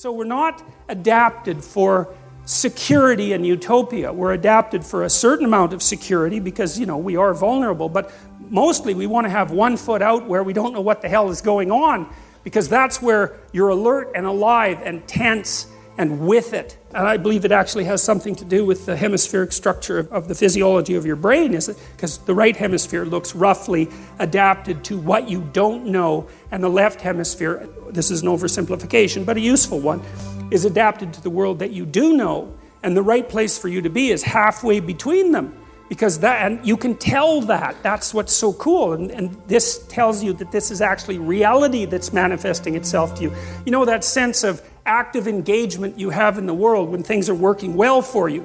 So we're not adapted for security and utopia. We're adapted for a certain amount of security because, we are vulnerable, but mostly we want to have one foot out where we don't know what the hell is going on, because that's where you're alert and alive and tense and with it. And I believe it actually has something to do with the hemispheric structure of the physiology of your brain, is it? Because the right hemisphere looks roughly adapted to what you don't know, and the left hemisphere, this is an oversimplification, but a useful one, is adapted to the world that you do know. And the right place for you to be is halfway between them. Because and you can tell that. That's what's so cool. And this tells you that this is actually reality that's manifesting itself to you. That sense of active engagement you have in the world when things are working well for you,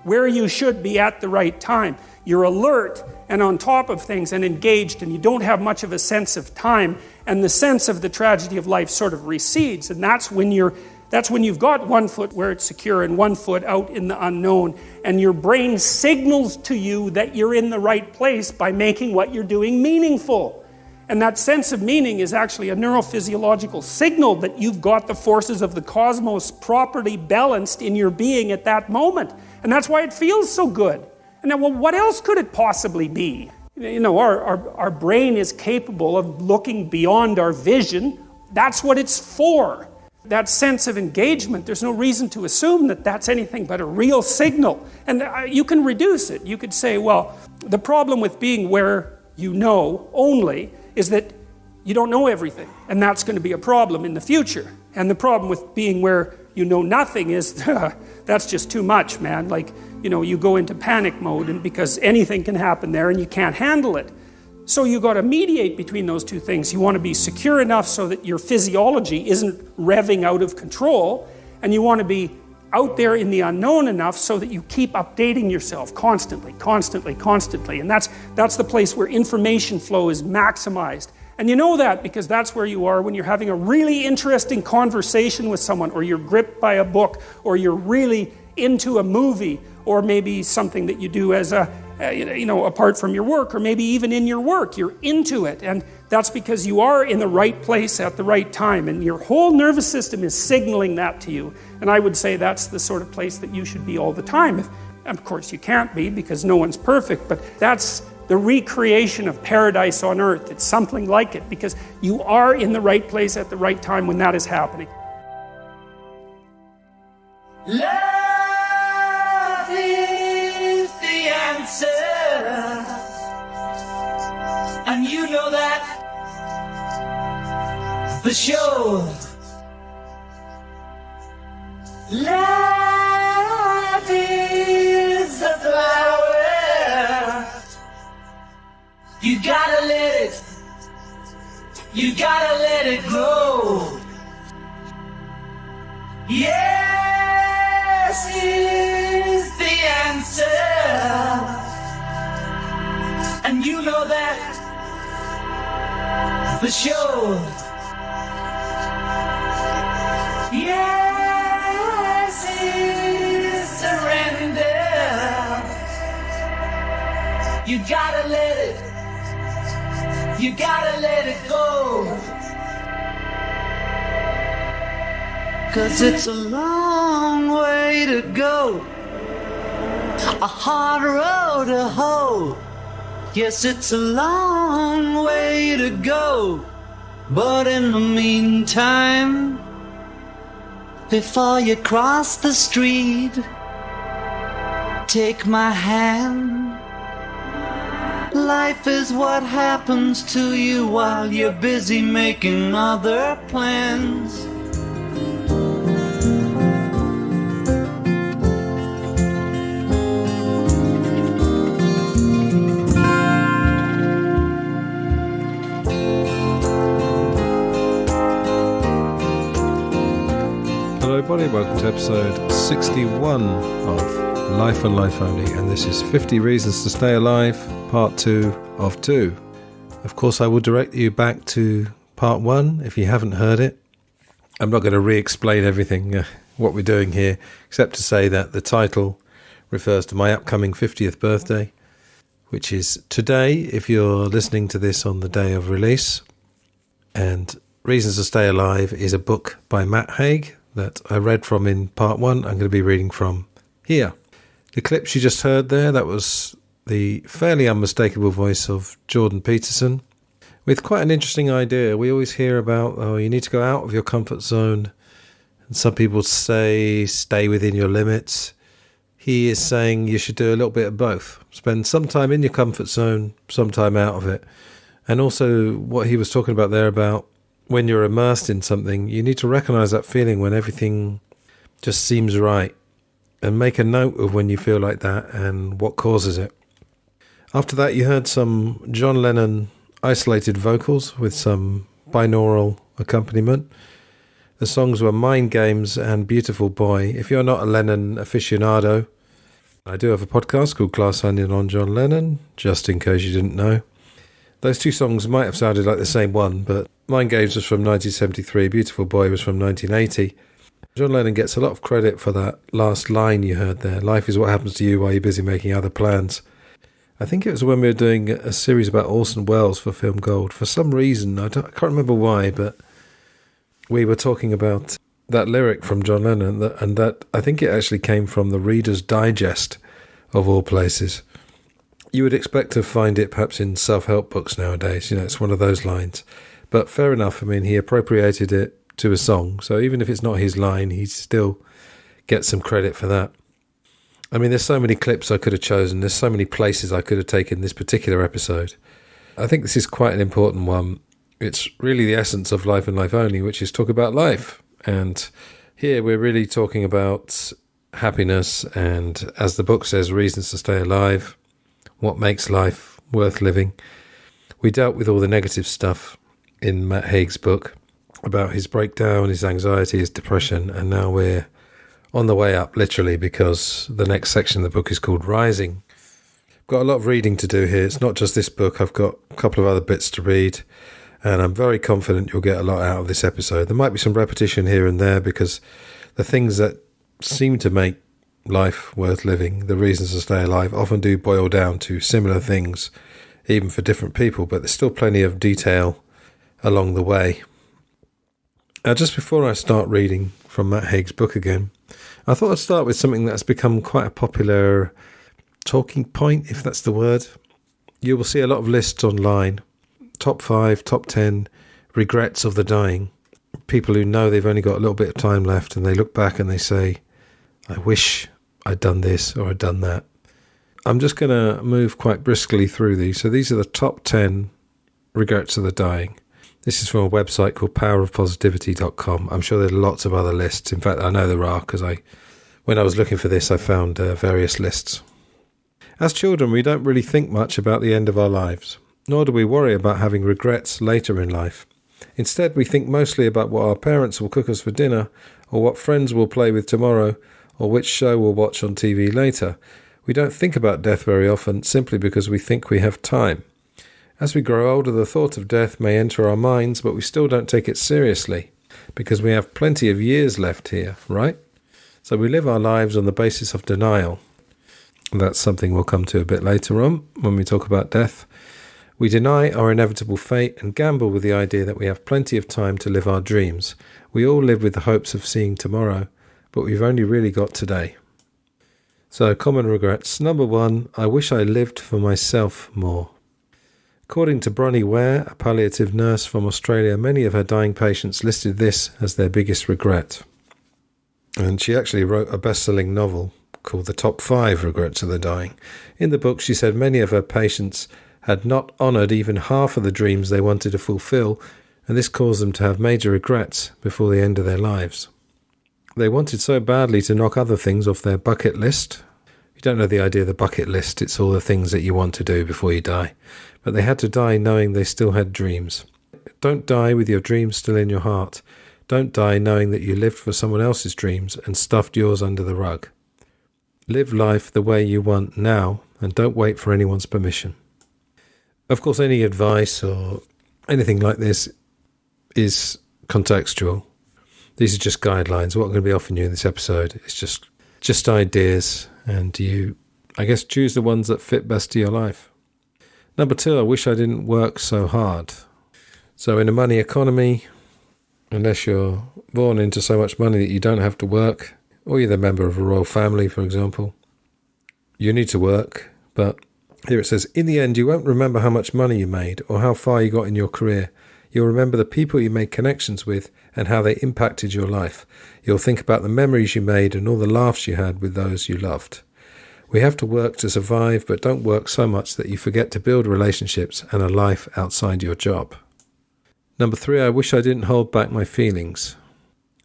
where you should be at the right time. You're alert and on top of things and engaged, and you don't have much of a sense of time, and the sense of the tragedy of life sort of recedes. And that's when you've got one foot where it's secure and one foot out in the unknown, and your brain signals to you that you're in the right place by making what you're doing meaningful. And that sense of meaning is actually a neurophysiological signal that you've got the forces of the cosmos properly balanced in your being at that moment. And that's why it feels so good. And now, what else could it possibly be? Our brain is capable of looking beyond our vision. That's what it's for. That sense of engagement, there's no reason to assume that that's anything but a real signal. And you can reduce it. You could say, well, the problem with being where you know only is that you don't know everything. And that's going to be a problem in the future. And the problem with being where you know nothing is, that's just too much, man. You go into panic mode, and because anything can happen there and you can't handle it. So you got to mediate between those two things. You want to be secure enough so that your physiology isn't revving out of control, and you want to be out there in the unknown enough so that you keep updating yourself constantly. And that's the place where information flow is maximized. And you know that because that's where you are when you're having a really interesting conversation with someone, or you're gripped by a book, or you're really into a movie, or maybe something that you do as apart from your work, or maybe even in your work, you're into it. And that's because you are in the right place at the right time, and your whole nervous system is signaling that to you. And I would say that's the sort of place that you should be all the time. Of course, you can't be, because no one's perfect, but that's the recreation of paradise on earth. It's something like it, because you are in the right place at the right time when that is happening. Love is the answer, and you know that for sure. Life is a flower, you gotta let it grow. Yes is the answer, and you know that for sure. Yes is surrender, you gotta let it go. 'Cause it's a long way to go, a hard road to hoe. Yes, it's a long way to go, but in the meantime, before you cross the street, take my hand. Life is what happens to you while you're busy making other plans. Hello everybody, welcome to episode 61 of Life and Life Only, and this is 50 Reasons to Stay Alive, part 2 of 2. Of course, I will direct you back to part 1 if you haven't heard it. I'm not going to re-explain everything, what we're doing here, except to say that the title refers to my upcoming 50th birthday, which is today if you're listening to this on the day of release. And Reasons to Stay Alive is a book by Matt Haig that I read from in part 1. I'm going to be reading from here. The clips you just heard there, that was the fairly unmistakable voice of Jordan Peterson, with quite an interesting idea. We always hear about, you need to go out of your comfort zone. And some people say, stay within your limits. He is saying you should do a little bit of both. Spend some time in your comfort zone, some time out of it. And also what he was talking about there about when you're immersed in something, you need to recognize that feeling when everything just seems right. And make a note of when you feel like that and what causes it. After that, you heard some John Lennon isolated vocals with some binaural accompaniment. The songs were Mind Games and Beautiful Boy. If you're not a Lennon aficionado, I do have a podcast called Glass Onion on John Lennon, just in case you didn't know. Those two songs might have sounded like the same one, but Mind Games was from 1973, Beautiful Boy was from 1980. John Lennon gets a lot of credit for that last line you heard there. Life is what happens to you while you're busy making other plans. I think it was when we were doing a series about Orson Welles for Film Gold. For some reason, I can't remember why, but we were talking about that lyric from John Lennon, and that I think it actually came from the Reader's Digest, of all places. You would expect to find it perhaps in self-help books nowadays. It's one of those lines. But fair enough, he appropriated it to a song, so even if it's not his line, he still gets some credit for that. There's so many clips I could have chosen. There's so many places I could have taken this particular episode. I think this is quite an important one. It's really the essence of Life and Life Only, which is talk about life. And here we're really talking about happiness and, as the book says, reasons to stay alive, what makes life worth living. We dealt with all the negative stuff in Matt Haig's book about his breakdown, his anxiety, his depression, and now we're on the way up, literally, because the next section of the book is called Rising. I've got a lot of reading to do here. It's not just this book. I've got a couple of other bits to read, and I'm very confident you'll get a lot out of this episode. There might be some repetition here and there because the things that seem to make life worth living, the reasons to stay alive, often do boil down to similar things, even for different people, but there's still plenty of detail along the way. Just before I start reading from Matt Haig's book again, I thought I'd start with something that's become quite a popular talking point, if that's the word. You will see a lot of lists online, top 5, top 10 regrets of the dying. People who know they've only got a little bit of time left and they look back and they say, I wish I'd done this or I'd done that. I'm just going to move quite briskly through these. So these are the top 10 regrets of the dying. This is from a website called powerofpositivity.com. I'm sure there's lots of other lists. In fact, I know there are because when I was looking for this, I found various lists. As children, we don't really think much about the end of our lives, nor do we worry about having regrets later in life. Instead, we think mostly about what our parents will cook us for dinner, or what friends we'll play with tomorrow, or which show we'll watch on TV later. We don't think about death very often, simply because we think we have time. As we grow older, the thought of death may enter our minds, but we still don't take it seriously, because we have plenty of years left here, right? So we live our lives on the basis of denial. And that's something we'll come to a bit later on when we talk about death. We deny our inevitable fate and gamble with the idea that we have plenty of time to live our dreams. We all live with the hopes of seeing tomorrow, but we've only really got today. So, common regrets. Number 1, I wish I lived for myself more. According to Bronnie Ware, a palliative nurse from Australia, many of her dying patients listed this as their biggest regret. And she actually wrote a best-selling novel called The Top 5 Regrets of the Dying. In the book, she said many of her patients had not honoured even half of the dreams they wanted to fulfil, and this caused them to have major regrets before the end of their lives. They wanted so badly to knock other things off their bucket list. You don't know the idea of the bucket list, it's all the things that you want to do before you die. But they had to die knowing they still had dreams. Don't die with your dreams still in your heart. Don't die knowing that you lived for someone else's dreams and stuffed yours under the rug. Live life the way you want now, and don't wait for anyone's permission. Of course, any advice or anything like this is contextual. These are just guidelines. What I'm going to be offering you in this episode is just ideas, and you, I guess, choose the ones that fit best to your life. Number 2, I wish I didn't work so hard. So in a money economy, unless you're born into so much money that you don't have to work, or you're the member of a royal family, for example. You need to work, but here it says, in the end, you won't remember how much money you made or how far you got in your career. You'll remember the people you made connections with and how they impacted your life. You'll think about the memories you made and all the laughs you had with those you loved. We have to work to survive, but don't work so much that you forget to build relationships and a life outside your job. Number 3, I wish I didn't hold back my feelings.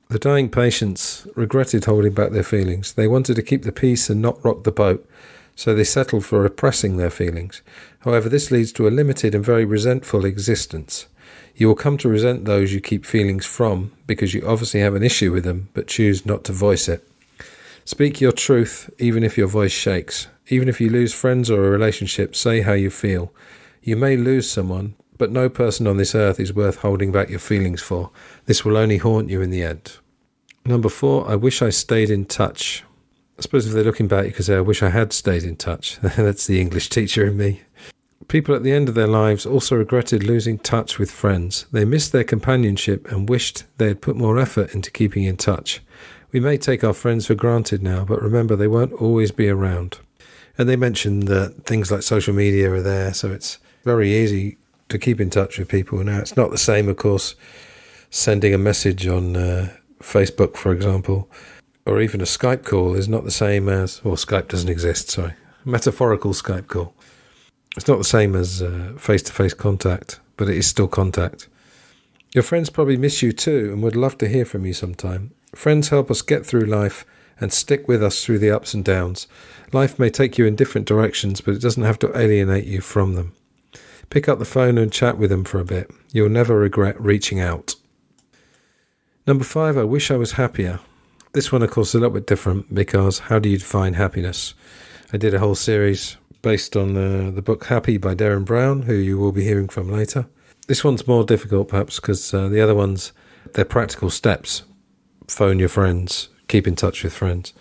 The dying patients regretted holding back their feelings. They wanted to keep the peace and not rock the boat, so they settled for repressing their feelings. However, this leads to a limited and very resentful existence. You will come to resent those you keep feelings from because you obviously have an issue with them but choose not to voice it. Speak your truth even if your voice shakes. Even if you lose friends or a relationship, say how you feel. You may lose someone, but no person on this earth is worth holding back your feelings for. This will only haunt you in the end. Number 4, I wish I stayed in touch. I suppose if they're looking back, you could say, I wish I had stayed in touch. That's the English teacher in me. People at the end of their lives also regretted losing touch with friends. They missed their companionship and wished they had put more effort into keeping in touch. We may take our friends for granted now, but remember they won't always be around. And they mentioned that things like social media are there, so it's very easy to keep in touch with people now. It's not the same, of course, sending a message on Facebook, for example, or even a Skype call is not the same as, well, Skype doesn't exist, sorry, metaphorical Skype call. It's not the same as face-to-face contact, but it is still contact. Your friends probably miss you too and would love to hear from you sometime. Friends help us get through life and stick with us through the ups and downs. Life may take you in different directions, but it doesn't have to alienate you from them. Pick up the phone and chat with them for a bit. You'll never regret reaching out. Number 5, I wish I was happier. This one, of course, is a little bit different because how do you define happiness? I did a whole series based on the book Happy by Derren Brown, who you will be hearing from later. This one's more difficult, perhaps, because the other ones, they're practical steps. Phone your friends, keep in touch with friends.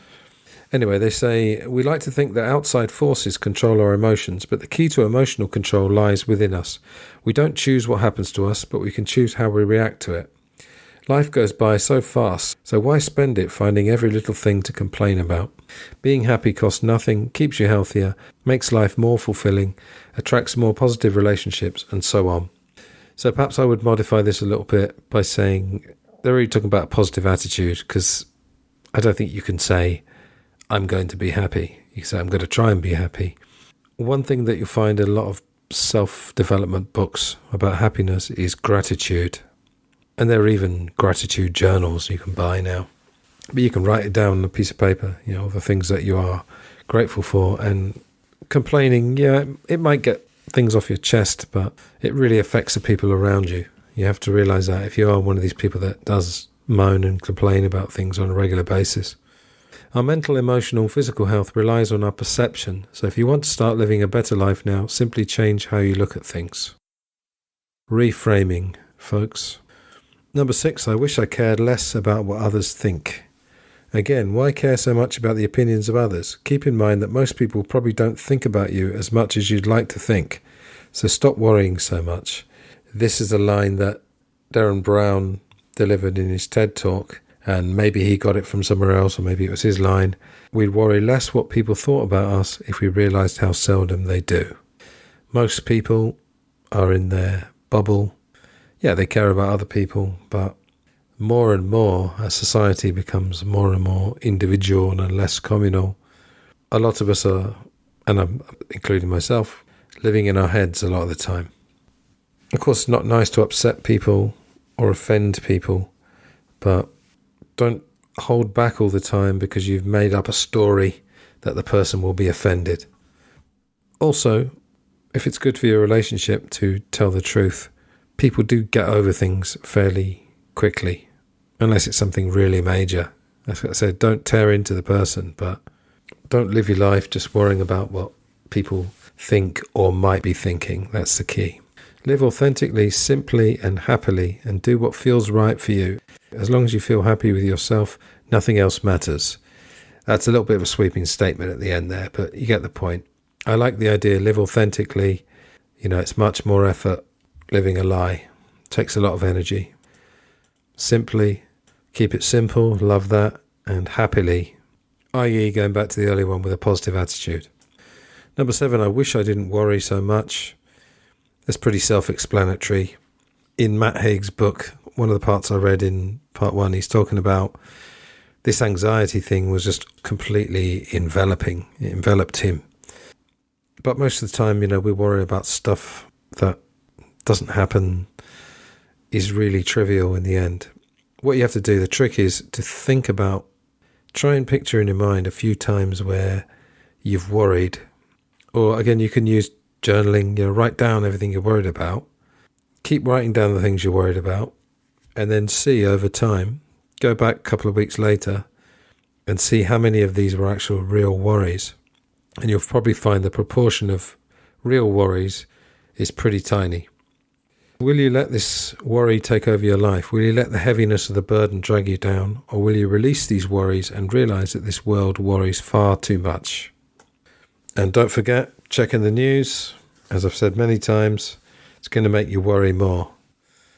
Anyway, they say, we like to think that outside forces control our emotions, but the key to emotional control lies within us. We don't choose what happens to us, but we can choose how we react to it. Life goes by so fast, so why spend it finding every little thing to complain about? Being happy costs nothing, keeps you healthier, makes life more fulfilling, attracts more positive relationships, and so on. So perhaps I would modify this a little bit by saying, they're really talking about a positive attitude, because I don't think you can say, I'm going to be happy. You can say, I'm going to try and be happy. One thing that you'll find in a lot of self-development books about happiness is gratitude. And there are even gratitude journals you can buy now. But you can write it down on a piece of paper, the things that you are grateful for. And complaining, it might get things off your chest, but it really affects the people around you. You have to realise that if you are one of these people that does moan and complain about things on a regular basis. Our mental, emotional, physical health relies on our perception. So if you want to start living a better life now, simply change how you look at things. Reframing, folks. Number 6, I wish I cared less about what others think. Again, why care so much about the opinions of others? Keep in mind that most people probably don't think about you as much as you'd like to think. So stop worrying so much. This is a line that Derren Brown delivered in his TED Talk, and maybe he got it from somewhere else, or maybe it was his line. We'd worry less what people thought about us if we realised how seldom they do. Most people are in their bubble. Yeah, they care about other people, but more and more as society becomes more and more individual and less communal, a lot of us are, and I'm including myself, living in our heads a lot of the time. Of course, it's not nice to upset people or offend people, but don't hold back all the time because you've made up a story that the person will be offended. Also, if it's good for your relationship to tell the truth, people do get over things fairly quickly, unless it's something really major. As I said, don't tear into the person, but don't live your life just worrying about what people think or might be thinking. That's the key. Live authentically, simply and happily, and do what feels right for you. As long as you feel happy with yourself, nothing else matters. That's a little bit of a sweeping statement at the end there, but you get the point. I like the idea, live authentically. It's much more effort living a lie. It takes a lot of energy. simply, keep it simple, love that, and happily, i.e. going back to the earlier one with a positive attitude. Number 7, I wish I didn't worry so much. That's pretty self-explanatory. In Matt Haig's book, one of the parts I read in part 1, he's talking about this anxiety thing was just completely enveloping. It enveloped him. But most of the time, we worry about stuff that doesn't happen, is really trivial in the end. What you have to do, the trick is to think about, try and picture in your mind a few times where you've worried. Or again, you can use journaling, write down everything you're worried about. Keep writing down the things you're worried about. And then see over time, go back a couple of weeks later and see how many of these were actual real worries. And you'll probably find the proportion of real worries is pretty tiny. Will you let this worry take over your life? Will you let the heaviness of the burden drag you down? Or will you release these worries and realise that this world worries far too much? And don't forget, checking the news. As I've said many times, it's going to make you worry more.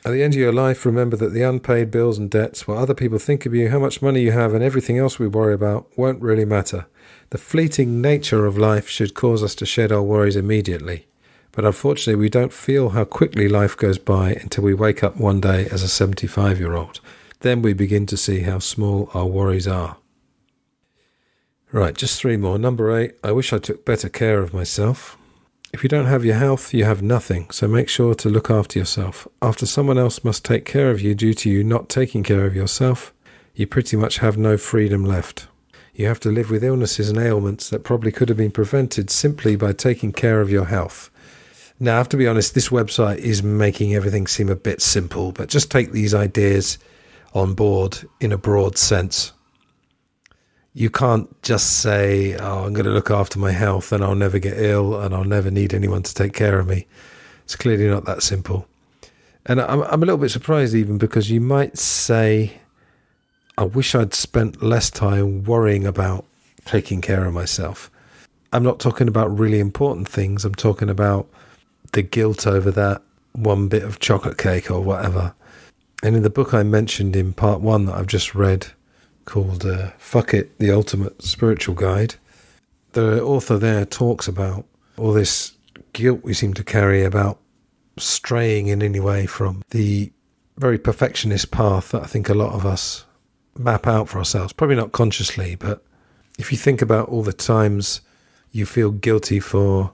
At the end of your life, remember that the unpaid bills and debts, what other people think of you, how much money you have, and everything else we worry about won't really matter. The fleeting nature of life should cause us to shed our worries immediately. But unfortunately, we don't feel how quickly life goes by until we wake up one day as a 75-year-old. Then we begin to see how small our worries are. Right, just 3 more. Number 8, I wish I took better care of myself. If you don't have your health, you have nothing, so make sure to look after yourself. After someone else must take care of you due to you not taking care of yourself, you pretty much have no freedom left. You have to live with illnesses and ailments that probably could have been prevented simply by taking care of your health. Now, I have to be honest, this website is making everything seem a bit simple, but just take these ideas on board in a broad sense. You can't just say, I'm going to look after my health and I'll never get ill and I'll never need anyone to take care of me. It's clearly not that simple. And I'm a little bit surprised even, because you might say, I wish I'd spent less time worrying about taking care of myself. I'm not talking about really important things. I'm talking about the guilt over that one bit of chocolate cake or whatever. And in the book I mentioned in part 1 that I've just read, called Fuck It, The Ultimate Spiritual Guide, the author there talks about all this guilt we seem to carry about straying in any way from the very perfectionist path that I think a lot of us map out for ourselves. Probably not consciously, but if you think about all the times you feel guilty for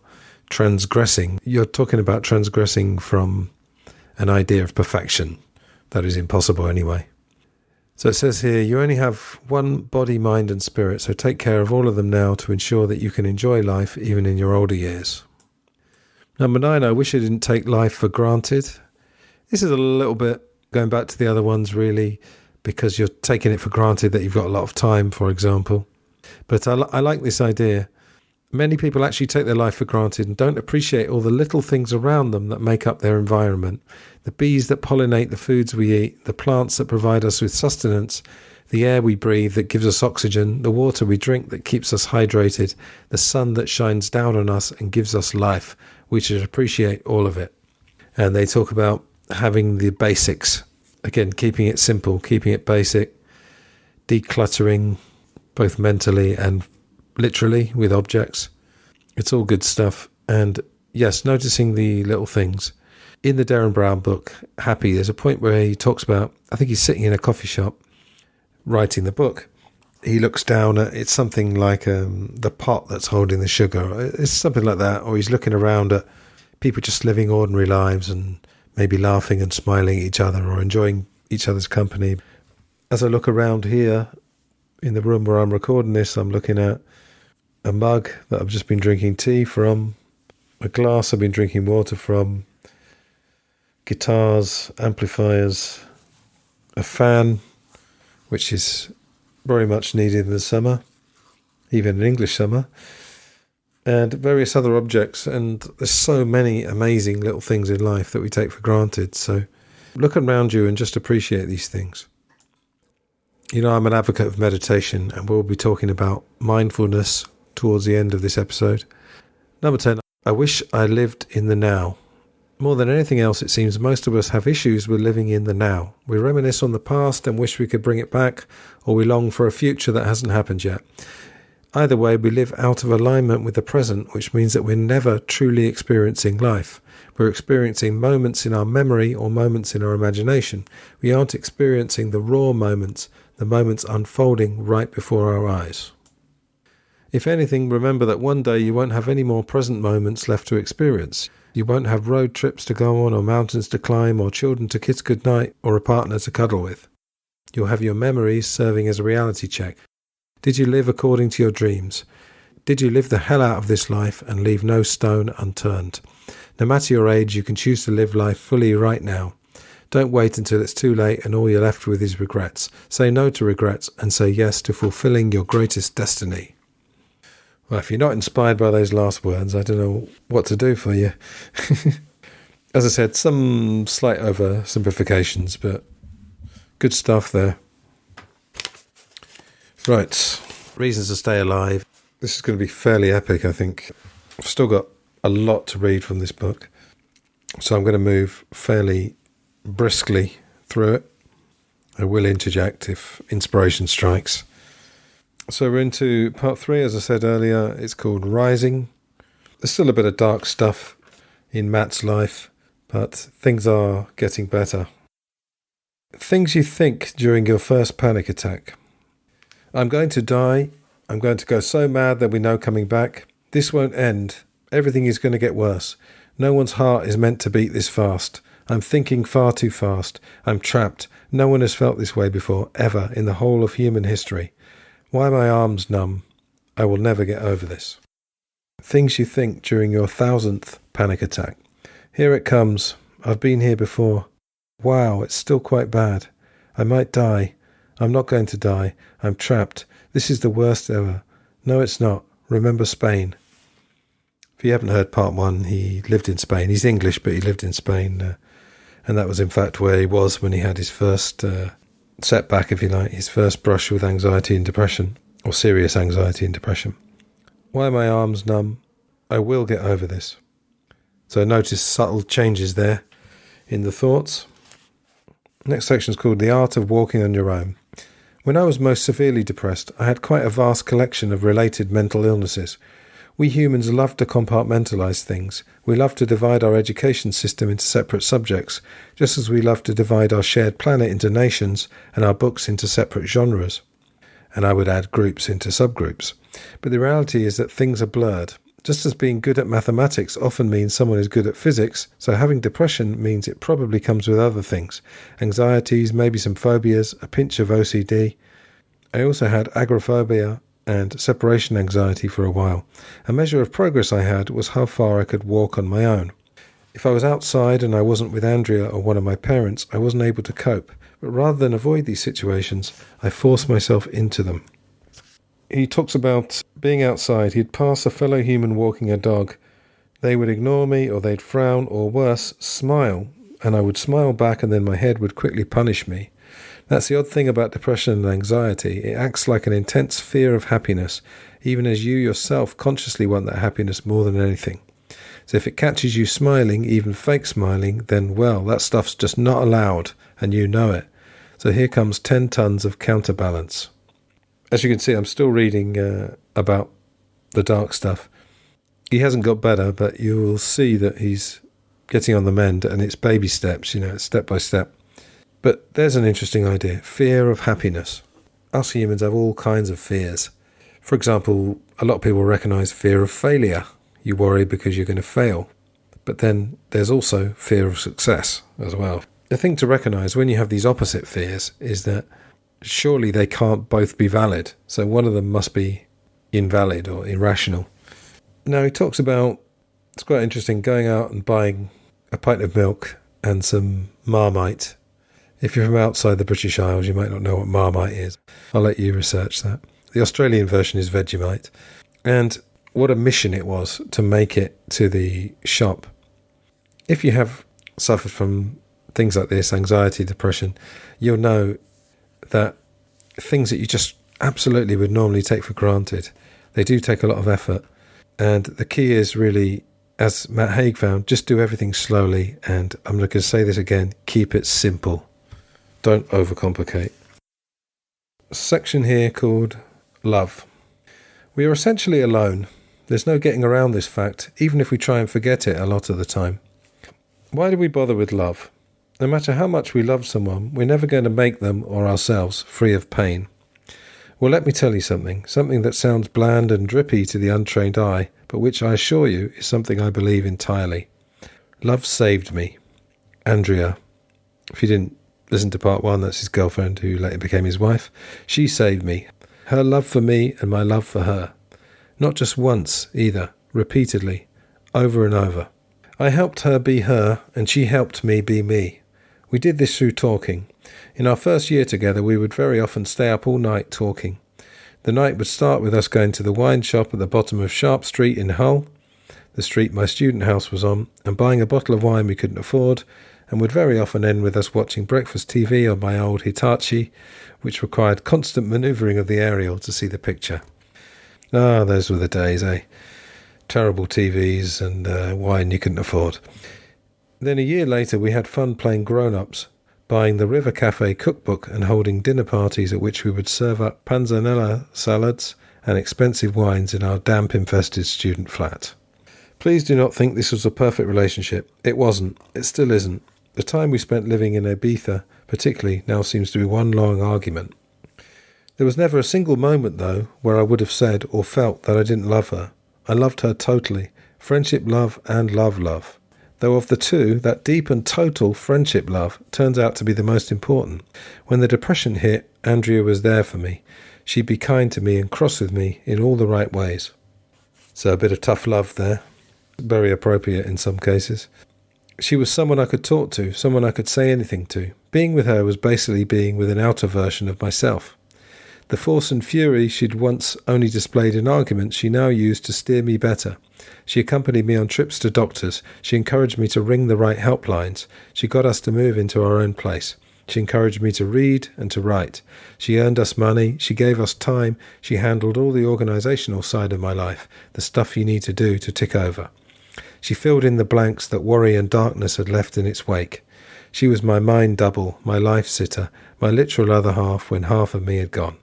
transgressing, you're talking about transgressing from an idea of perfection that is impossible anyway. So it says here, you only have one body, mind and spirit, so take care of all of them now to ensure that you can enjoy life even in your older years. Number 9, I wish I didn't take life for granted. This is a little bit going back to the other ones really, because you're taking it for granted that you've got a lot of time, for example. But I like this idea. Many people actually take their life for granted and don't appreciate all the little things around them that make up their environment. The bees that pollinate the foods we eat, the plants that provide us with sustenance, the air we breathe that gives us oxygen, the water we drink that keeps us hydrated, the sun that shines down on us and gives us life. We should appreciate all of it. And they talk about having the basics. Again, keeping it simple, keeping it basic, decluttering both mentally and literally with objects. It's all good stuff. And yes, noticing the little things. In the Darren Brown book, Happy, there's a point where he talks about, I think he's sitting in a coffee shop writing the book. He looks down at, it's something like the pot that's holding the sugar. It's something like that. Or he's looking around at people just living ordinary lives and maybe laughing and smiling at each other or enjoying each other's company. As I look around here in the room where I'm recording this, I'm looking at a mug that I've just been drinking tea from, a glass I've been drinking water from, guitars, amplifiers, a fan, which is very much needed in the summer, even in English summer, and various other objects. And there's so many amazing little things in life that we take for granted. So look around you and just appreciate these things. You know, I'm an advocate of meditation, and we'll be talking about mindfulness towards the end of this episode. Number 10, I wish I lived in the now. More than anything else, it seems most of us have issues with living in the now. We reminisce on the past and wish we could bring it back, or we long for a future that hasn't happened yet. Either way, we live out of alignment with the present, which means that we're never truly experiencing life. We're experiencing moments in our memory or moments in our imagination. We aren't experiencing the raw moments, the moments unfolding right before our eyes. If anything, remember that one day you won't have any more present moments left to experience. You won't have road trips to go on, or mountains to climb, or children to kiss goodnight, or a partner to cuddle with. You'll have your memories serving as a reality check. Did you live according to your dreams? Did you live the hell out of this life and leave no stone unturned? No matter your age, you can choose to live life fully right now. Don't wait until it's too late and all you're left with is regrets. Say no to regrets and say yes to fulfilling your greatest destiny. Well, if you're not inspired by those last words, I don't know what to do for you. As I said, some slight oversimplifications, but good stuff there. Right, reasons to stay alive. This is going to be fairly epic, I think. I've still got a lot to read from this book, so I'm going to move fairly briskly through it. I will interject if inspiration strikes. So we're into part 3, as I said earlier. It's called Rising. There's still a bit of dark stuff in Matt's life, but things are getting better. Things you think during your first panic attack. I'm going to die. I'm going to go so mad there'll be no coming back. This won't end. Everything is going to get worse. No one's heart is meant to beat this fast. I'm thinking far too fast. I'm trapped. No one has felt this way before, ever, in the whole of human history. Why are my arms numb? I will never get over this. Things you think during your 1000th panic attack. Here it comes. I've been here before. Wow, it's still quite bad. I might die. I'm not going to die. I'm trapped. This is the worst ever. No, it's not. Remember Spain. If you haven't heard part 1, he lived in Spain. He's English, but he lived in Spain. And that was, in fact, where he was when he had his first setback, if you like, his first brush with anxiety and depression, or serious anxiety and depression. Why are my arms numb? I will get over this. So notice subtle changes there in the thoughts. Next section is called The Art of Walking on Your Own. When I was most severely depressed, I had quite a vast collection of related mental illnesses. We humans love to compartmentalise things. We love to divide our education system into separate subjects, just as we love to divide our shared planet into nations and our books into separate genres. And I would add groups into subgroups. But the reality is that things are blurred. Just as being good at mathematics often means someone is good at physics, so having depression means it probably comes with other things. Anxieties, maybe some phobias, a pinch of OCD. I also had agoraphobia and separation anxiety for a while. A measure of progress I had was how far I could walk on my own. If I was outside and I wasn't with Andrea or one of my parents, I wasn't able to cope. But rather than avoid these situations, I forced myself into them. He talks about being outside. He'd pass a fellow human walking a dog. They would ignore me, or they'd frown, or worse, smile. And I would smile back, and then my head would quickly punish me. That's the odd thing about depression and anxiety. It acts like an intense fear of happiness, even as you yourself consciously want that happiness more than anything. So if it catches you smiling, even fake smiling, then, well, that stuff's just not allowed, and you know it. So here comes 10 tons of counterbalance. As you can see, I'm still reading about the dark stuff. He hasn't got better, but you will see that he's getting on the mend, and it's baby steps, it's step by step. But there's an interesting idea, fear of happiness. Us humans have all kinds of fears. For example, a lot of people recognise fear of failure. You worry because you're going to fail. But then there's also fear of success as well. The thing to recognise when you have these opposite fears is that surely they can't both be valid. So one of them must be invalid or irrational. Now he talks about, it's quite interesting, going out and buying a pint of milk and some Marmite. If you're from outside the British Isles, you might not know what Marmite is. I'll let you research that. The Australian version is Vegemite. And what a mission it was to make it to the shop. If you have suffered from things like this, anxiety, depression, you'll know that things that you just absolutely would normally take for granted, they do take a lot of effort. And the key is really as Matt Haig found, just do everything slowly, and I'm going to say this again, keep it simple. Don't overcomplicate. A section here called Love. We are essentially alone. There's no getting around this fact, even if we try and forget it a lot of the time. Why do we bother with love? No matter how much we love someone, we're never going to make them or ourselves free of pain. Well, let me tell you something that sounds bland and drippy to the untrained eye, but which I assure you is something I believe entirely. Love saved me. Andrea, if you didn't listen to part 1, that's his girlfriend who later became his wife. She saved me. Her love for me and my love for her. Not just once either, repeatedly, over and over. I helped her be her and she helped me be me. We did this through talking. In our first year together, we would very often stay up all night talking. The night would start with us going to the wine shop at the bottom of Sharp Street in Hull, the street my student house was on, and buying a bottle of wine we couldn't afford, and would very often end with us watching breakfast TV on my old Hitachi, which required constant manoeuvring of the aerial to see the picture. Ah, those were the days, eh? Terrible TVs and wine you couldn't afford. Then a year later we had fun playing grown-ups, buying the River Cafe cookbook and holding dinner parties at which we would serve up panzanella salads and expensive wines in our damp-infested student flat. Please do not think this was a perfect relationship. It wasn't. It still isn't. The time we spent living in Ibiza, particularly, now seems to be one long argument. There was never a single moment, though, where I would have said or felt that I didn't love her. I loved her totally. Friendship love and love. Though of the two, that deep and total friendship love turns out to be the most important. When the depression hit, Andrea was there for me. She'd be kind to me and cross with me in all the right ways. So a bit of tough love there. Very appropriate in some cases. She was someone I could talk to, someone I could say anything to. Being with her was basically being with an outer version of myself. The force and fury she'd once only displayed in arguments she now used to steer me better. She accompanied me on trips to doctors. She encouraged me to ring the right helplines. She got us to move into our own place. She encouraged me to read and to write. She earned us money. She gave us time. She handled all the organisational side of my life, the stuff you need to do to tick over. She filled in the blanks that worry and darkness had left in its wake. She was my mind double, my life sitter, my literal other half when half of me had gone.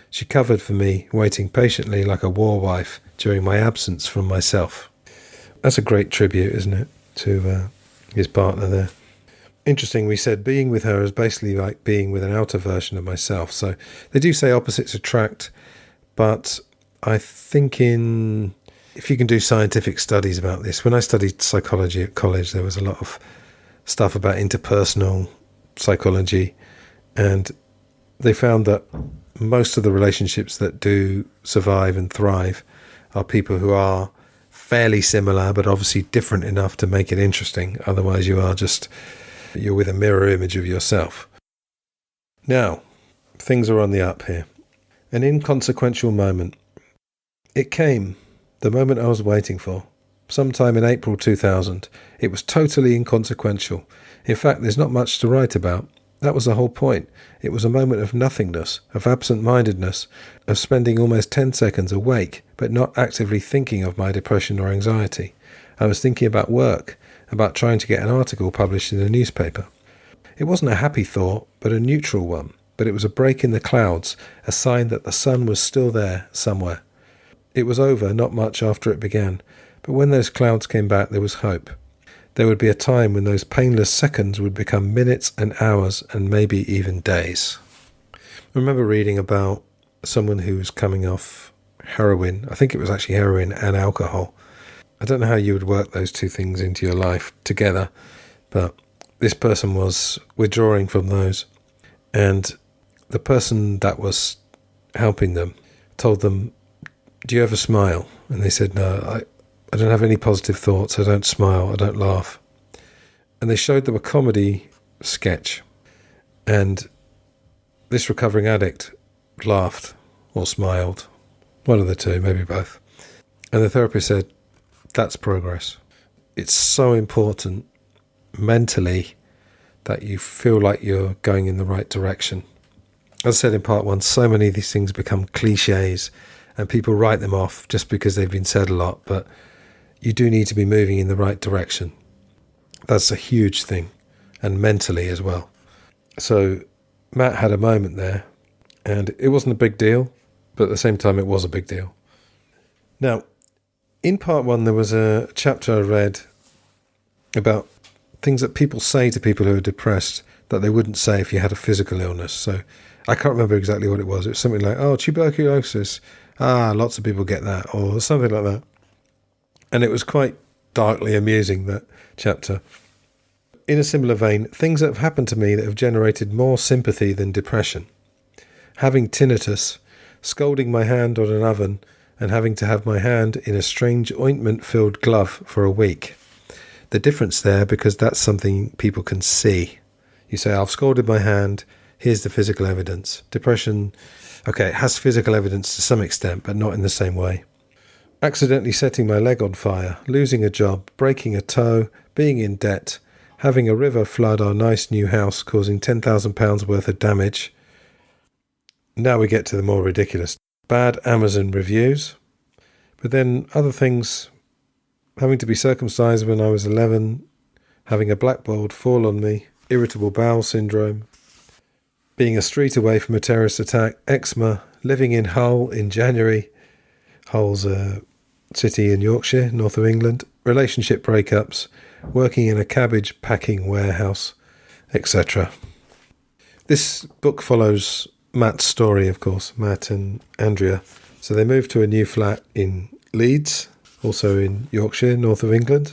She covered for me, waiting patiently like a war wife during my absence from myself. That's a great tribute, isn't it, to his partner there. Interesting, we said being with her is basically like being with an outer version of myself. So they do say opposites attract, but I think if you can do scientific studies about this, when I studied psychology at college, there was a lot of stuff about interpersonal psychology, and they found that most of the relationships that do survive and thrive are people who are fairly similar, but obviously different enough to make it interesting. Otherwise, you're with a mirror image of yourself. Now, things are on the up here. An inconsequential moment. It came, the moment I was waiting for, sometime in April 2000. It was totally inconsequential. In fact, there's not much to write about. That was the whole point. It was a moment of nothingness, of absent-mindedness, of spending almost 10 seconds awake, but not actively thinking of my depression or anxiety. I was thinking about work, about trying to get an article published in a newspaper. It wasn't a happy thought, but a neutral one. But it was a break in the clouds, a sign that the sun was still there somewhere. It was over not much after it began, but when those clouds came back, there was hope. There would be a time when those painless seconds would become minutes and hours and maybe even days. I remember reading about someone who was coming off heroin. I think it was actually heroin and alcohol. I don't know how you would work those two things into your life together, but this person was withdrawing from those, and the person that was helping them told them, "Do you ever smile?" And they said, "No, I don't have any positive thoughts. I don't smile. I don't laugh." And they showed them a comedy sketch, and this recovering addict laughed or smiled, one of the two, maybe both. And the therapist said, "That's progress." It's so important mentally that you feel like you're going in the right direction. As I said in part 1, so many of these things become cliches and people write them off just because they've been said a lot, but you do need to be moving in the right direction. That's a huge thing, and mentally as well. So Matt had a moment there, and it wasn't a big deal, but at the same time it was a big deal. Now, in part 1 there was a chapter I read about things that people say to people who are depressed that they wouldn't say if you had a physical illness. So I can't remember exactly what it was. It was something like, oh, tuberculosis. Lots of people get that, or something like that. And it was quite darkly amusing, that chapter. In a similar vein, things that have happened to me that have generated more sympathy than depression. Having tinnitus, scalding my hand on an oven, and having to have my hand in a strange ointment-filled glove for a week. The difference there, because that's something people can see. You say, I've scalded my hand, here's the physical evidence. Depression, okay, it has physical evidence to some extent, but not in the same way. Accidentally setting my leg on fire, losing a job, breaking a toe, being in debt, having a river flood our nice new house, causing £10,000 worth of damage. Now we get to the more ridiculous. Bad Amazon reviews. But then other things, having to be circumcised when I was 11, having a blackboard fall on me, irritable bowel syndrome, being a street away from a terrorist attack, eczema, living in Hull in January. Hull's a city in Yorkshire, north of England, relationship breakups, working in a cabbage packing warehouse, etc. This book follows Matt's story, of course, Matt and Andrea. So they moved to a new flat in Leeds, also in Yorkshire, north of England.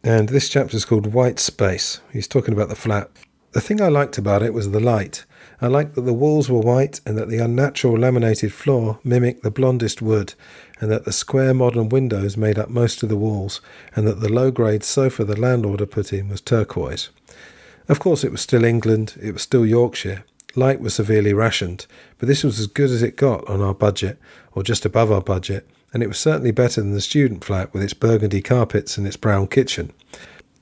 And this chapter is called White Space. He's talking about the flat. The thing I liked about it was the light. I liked that the walls were white and that the unnatural laminated floor mimicked the blondest wood, and that the square modern windows made up most of the walls, and that the low-grade sofa the landlord had put in was turquoise. Of course, it was still England, it was still Yorkshire. Light was severely rationed, but this was as good as it got on our budget, or just above our budget, and it was certainly better than the student flat with its burgundy carpets and its brown kitchen.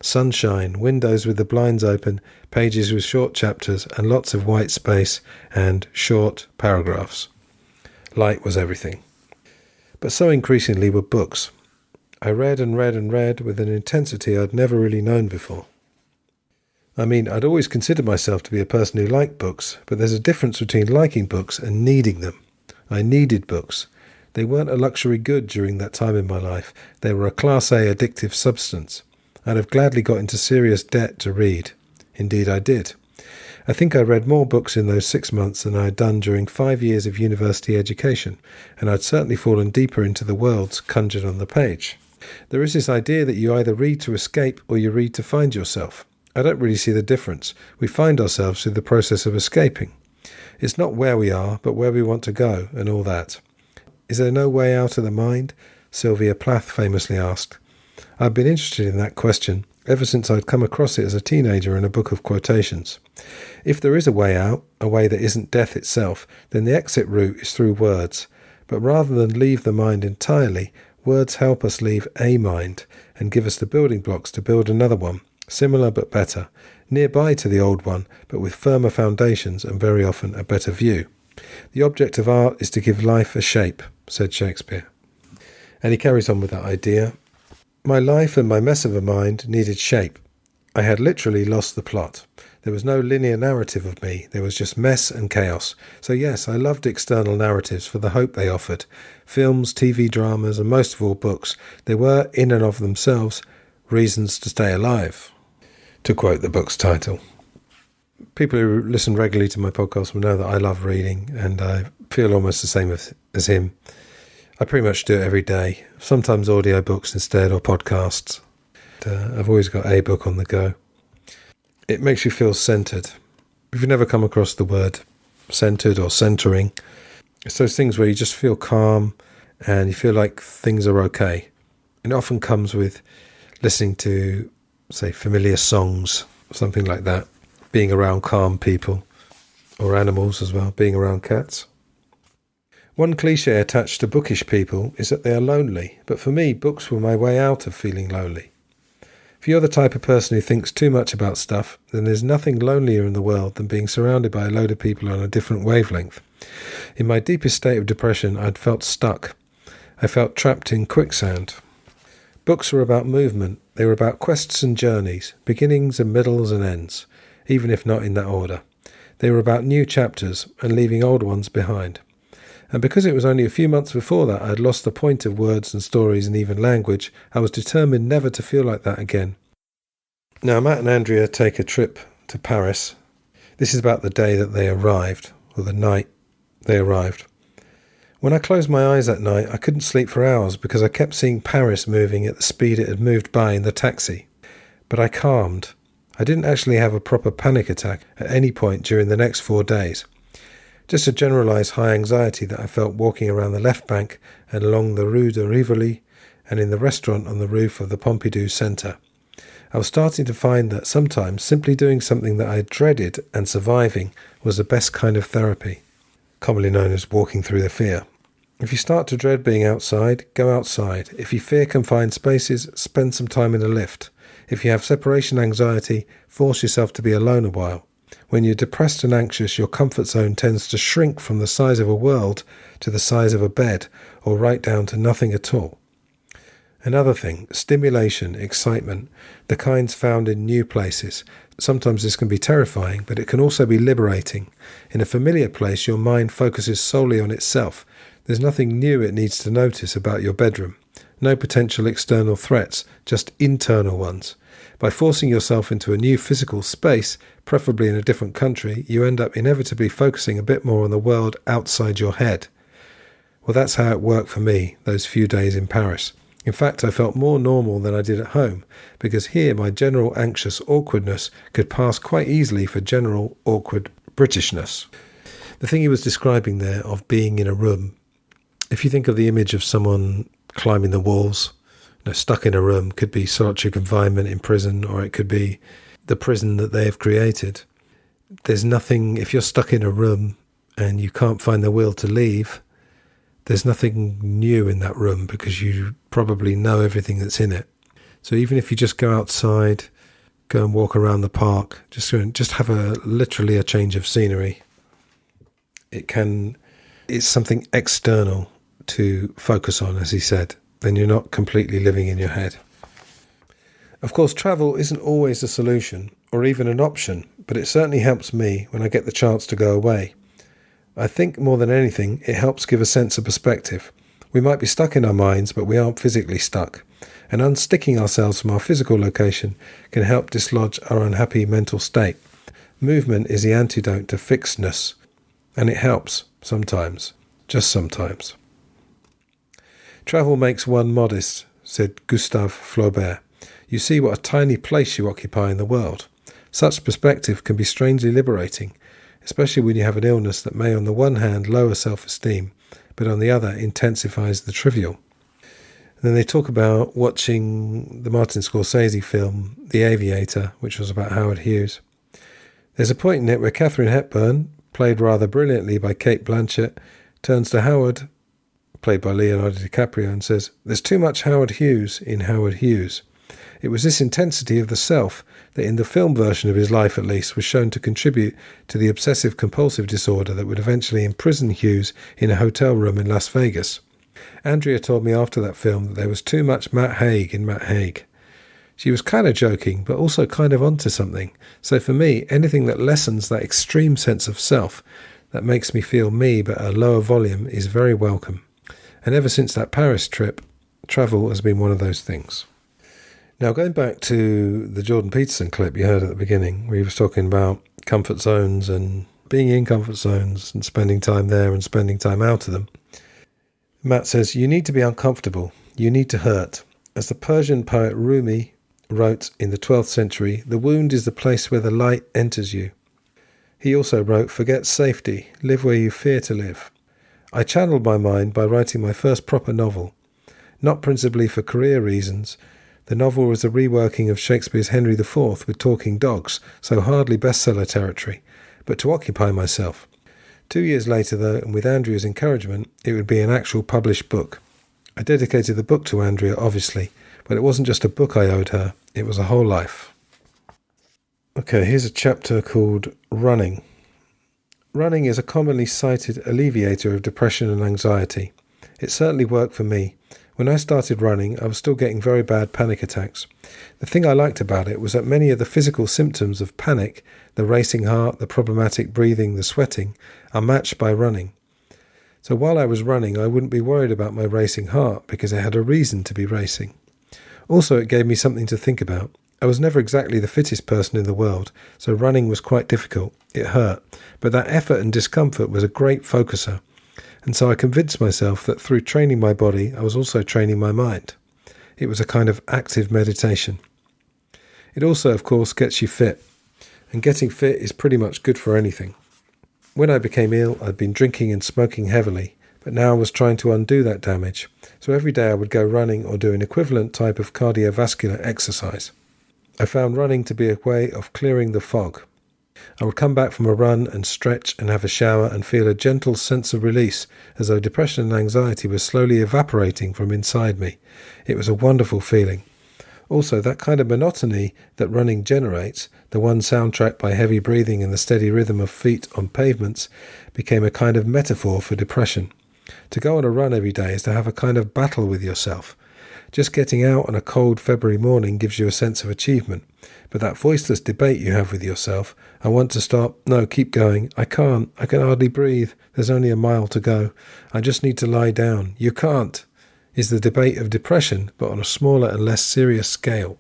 Sunshine, windows with the blinds open, pages with short chapters, and lots of white space and short paragraphs. Light was everything. But so increasingly were books. I read and read and read with an intensity I'd never really known before. I mean, I'd always considered myself to be a person who liked books, but there's a difference between liking books and needing them. I needed books. They weren't a luxury good during that time in my life. They were a Class A addictive substance. I'd have gladly got into serious debt to read. Indeed, I did. I think I read more books in those 6 months than I had done during 5 years of university education, and I'd certainly fallen deeper into the worlds conjured on the page. There is this idea that you either read to escape or you read to find yourself. I don't really see the difference. We find ourselves through the process of escaping. It's not where we are, but where we want to go, and all that. Is there no way out of the mind? Sylvia Plath famously asked. I've been interested in that question ever since I'd come across it as a teenager in a book of quotations. If there is a way out, a way that isn't death itself, then the exit route is through words. But rather than leave the mind entirely, words help us leave a mind and give us the building blocks to build another one, similar but better, nearby to the old one, but with firmer foundations and very often a better view. The object of art is to give life a shape, said Shakespeare. And he carries on with that idea. My life and my mess of a mind needed shape. I had literally lost the plot. There was no linear narrative of me. There was just mess and chaos. So yes, I loved external narratives for the hope they offered. Films, TV dramas, and most of all books. They were, in and of themselves, reasons to stay alive, to quote the book's title. People who listen regularly to my podcast will know that I love reading, and I feel almost the same as him. I pretty much do it every day, sometimes audiobooks instead or podcasts. I've always got a book on the go. It makes you feel centred. If you've never come across the word centred or centering, it's those things where you just feel calm and you feel like things are okay. It often comes with listening to, say, familiar songs, something like that, being around calm people, or animals as well, being around cats. One cliché attached to bookish people is that they are lonely, but for me, books were my way out of feeling lonely. If you're the type of person who thinks too much about stuff, then there's nothing lonelier in the world than being surrounded by a load of people on a different wavelength. In my deepest state of depression, I'd felt stuck. I felt trapped in quicksand. Books were about movement. They were about quests and journeys, beginnings and middles and ends, even if not in that order. They were about new chapters and leaving old ones behind. And because it was only a few months before that I had lost the point of words and stories and even language, I was determined never to feel like that again. Now, Matt and Andrea take a trip to Paris. This is about the day that they arrived, or the night they arrived. When I closed my eyes that night, I couldn't sleep for hours because I kept seeing Paris moving at the speed it had moved by in the taxi. But I calmed. I didn't actually have a proper panic attack at any point during the next 4 days. Just a generalised high anxiety that I felt walking around the left bank and along the Rue de Rivoli and in the restaurant on the roof of the Pompidou Centre. I was starting to find that sometimes simply doing something that I dreaded and surviving was the best kind of therapy, commonly known as walking through the fear. If you start to dread being outside, go outside. If you fear confined spaces, spend some time in a lift. If you have separation anxiety, force yourself to be alone a while. When you're depressed and anxious, your comfort zone tends to shrink from the size of a world to the size of a bed, or right down to nothing at all. Another thing, stimulation, excitement, the kinds found in new places. Sometimes this can be terrifying, but it can also be liberating. In a familiar place, your mind focuses solely on itself. There's nothing new it needs to notice about your bedroom. No potential external threats, just internal ones. By forcing yourself into a new physical space, preferably in a different country, you end up inevitably focusing a bit more on the world outside your head. Well, that's how it worked for me, those few days in Paris. In fact, I felt more normal than I did at home, because here my general anxious awkwardness could pass quite easily for general awkward Britishness. The thing he was describing there of being in a room, if you think of the image of someone climbing the walls, stuck in a room, could be solitary confinement in prison, or it could be the prison that they have created. There's nothing, if you're stuck in a room and you can't find the will to leave, there's nothing new in that room because you probably know everything that's in it. So even if you just go outside, go and walk around the park, just have literally a change of scenery, it's something external to focus on, as he said. Then you're not completely living in your head. Of course, travel isn't always a solution or even an option, but it certainly helps me when I get the chance to go away. I think more than anything, it helps give a sense of perspective. We might be stuck in our minds, but we aren't physically stuck. And unsticking ourselves from our physical location can help dislodge our unhappy mental state. Movement is the antidote to fixedness, and it helps sometimes, just sometimes. Travel makes one modest, said Gustave Flaubert. You see what a tiny place you occupy in the world. Such perspective can be strangely liberating, especially when you have an illness that may on the one hand lower self-esteem, but on the other intensifies the trivial. And then they talk about watching the Martin Scorsese film, The Aviator, which was about Howard Hughes. There's a point in it where Katharine Hepburn, played rather brilliantly by Cate Blanchett, turns to Howard, played by Leonardo DiCaprio, and says, "There's too much Howard Hughes in Howard Hughes." It was this intensity of the self that in the film version of his life at least was shown to contribute to the obsessive-compulsive disorder that would eventually imprison Hughes in a hotel room in Las Vegas. Andrea told me after that film that there was too much Matt Haig in Matt Haig. She was kind of joking, but also kind of onto something. So for me, anything that lessens that extreme sense of self, that makes me feel me but at a lower volume, is very welcome. And ever since that Paris trip, travel has been one of those things. Now, going back to the Jordan Peterson clip you heard at the beginning, where he was talking about comfort zones and being in comfort zones and spending time there and spending time out of them, Matt says, you need to be uncomfortable. You need to hurt. As the Persian poet Rumi wrote in the 12th century, the wound is the place where the light enters you. He also wrote, forget safety, live where you fear to live. I channeled my mind by writing my first proper novel, not principally for career reasons. The novel was a reworking of Shakespeare's Henry IV with talking dogs, so hardly bestseller territory, but to occupy myself. 2 years later, though, and with Andrea's encouragement, it would be an actual published book. I dedicated the book to Andrea, obviously, but it wasn't just a book I owed her, it was a whole life. Okay, here's a chapter called Running. Running is a commonly cited alleviator of depression and anxiety. It certainly worked for me. When I started running, I was still getting very bad panic attacks. The thing I liked about it was that many of the physical symptoms of panic, the racing heart, the problematic breathing, the sweating, are matched by running. So while I was running, I wouldn't be worried about my racing heart because I had a reason to be racing. Also, it gave me something to think about. I was never exactly the fittest person in the world, so running was quite difficult. It hurt, but that effort and discomfort was a great focuser. And so I convinced myself that through training my body, I was also training my mind. It was a kind of active meditation. It also, of course, gets you fit. And getting fit is pretty much good for anything. When I became ill, I'd been drinking and smoking heavily, but now I was trying to undo that damage. So every day I would go running or do an equivalent type of cardiovascular exercise. I found running to be a way of clearing the fog. I would come back from a run and stretch and have a shower and feel a gentle sense of release, as though depression and anxiety were slowly evaporating from inside me. It was a wonderful feeling. Also, that kind of monotony that running generates, the one soundtracked by heavy breathing and the steady rhythm of feet on pavements, became a kind of metaphor for depression. To go on a run every day is to have a kind of battle with yourself. Just getting out on a cold February morning gives you a sense of achievement. But that voiceless debate you have with yourself, I want to stop, no, keep going, I can't, I can hardly breathe, there's only a mile to go, I just need to lie down, you can't, is the debate of depression, but on a smaller and less serious scale.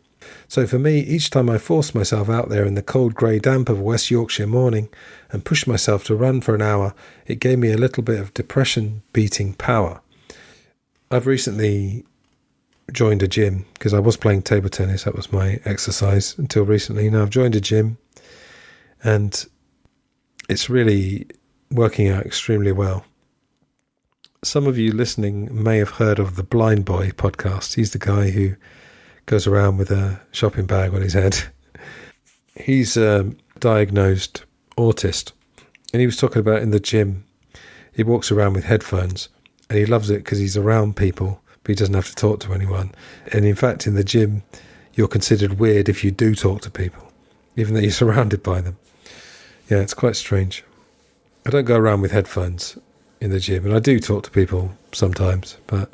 So for me, each time I forced myself out there in the cold grey damp of a West Yorkshire morning and pushed myself to run for an hour, it gave me a little bit of depression-beating power. I've recently joined a gym because I was playing table tennis. That was my exercise until recently. Now I've joined a gym and it's really working out extremely well. Some of you listening may have heard of the Blind Boy podcast. He's the guy who goes around with a shopping bag on his head. He's a diagnosed autist, and he was talking about in the gym, he walks around with headphones and he loves it because he's around people, but he doesn't have to talk to anyone. And in fact, in the gym, you're considered weird if you do talk to people, even though you're surrounded by them. Yeah, it's quite strange. I don't go around with headphones in the gym, and I do talk to people sometimes, but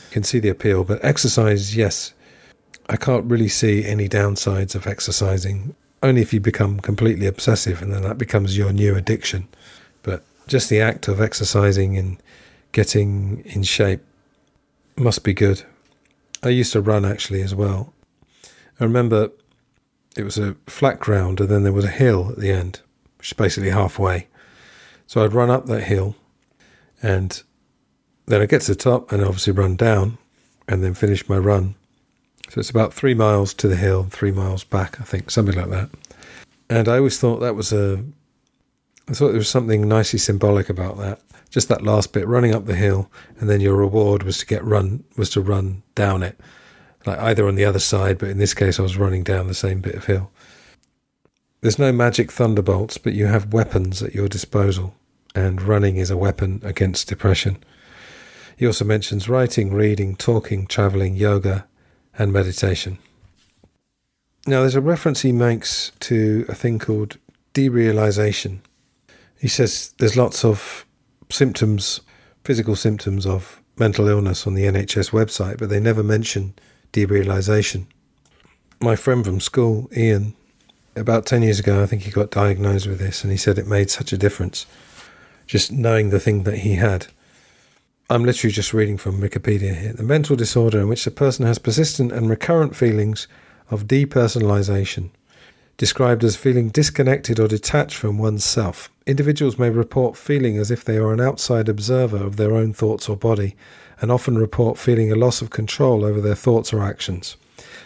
you can see the appeal. But exercise, yes, I can't really see any downsides of exercising, only if you become completely obsessive and then that becomes your new addiction. But just the act of exercising and getting in shape must be good. I used to run actually as well. I remember it was a flat ground and then there was a hill at the end, which is basically halfway. So I'd run up that hill and then I'd get to the top and obviously run down and then finish my run. So it's about 3 miles to the hill, 3 miles back, I think, something like that. And I always thought that was I thought there was something nicely symbolic about that. Just that last bit, running up the hill, and then your reward was to run down it. Like either on the other side, but in this case I was running down the same bit of hill. There's no magic thunderbolts, but you have weapons at your disposal, and running is a weapon against depression. He also mentions writing, reading, talking, travelling, yoga, and meditation. Now, there's a reference he makes to a thing called derealization. He says there's lots of symptoms, physical symptoms of mental illness on the NHS website, but they never mention derealization. My friend from school, Ian, about 10 years ago, I think he got diagnosed with this, and he said it made such a difference, just knowing the thing that he had. I'm literally just reading from Wikipedia here. The mental disorder in which the person has persistent and recurrent feelings of depersonalization, described as feeling disconnected or detached from one's self. Individuals may report feeling as if they are an outside observer of their own thoughts or body, and often report feeling a loss of control over their thoughts or actions.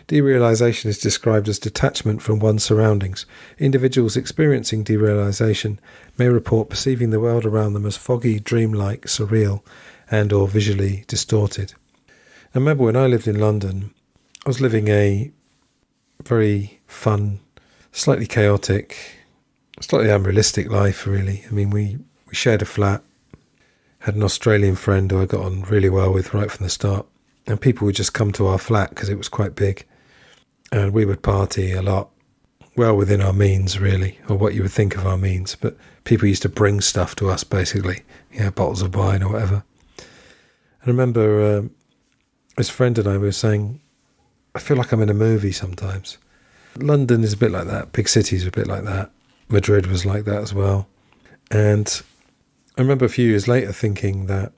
Derealization is described as detachment from one's surroundings. Individuals experiencing derealization may report perceiving the world around them as foggy, dreamlike, surreal, and or visually distorted. I remember when I lived in London, I was living a very fun, slightly chaotic, slightly unrealistic life, really. I mean, we shared a flat, had an Australian friend who I got on really well with right from the start, and people would just come to our flat because it was quite big, and we would party a lot, well within our means, really, or what you would think of our means, but people used to bring stuff to us, basically, bottles of wine or whatever. I remember this friend and I were saying, I feel like I'm in a movie sometimes. London is a bit like that. Big cities are a bit like that. Madrid was like that as well. And I remember a few years later thinking that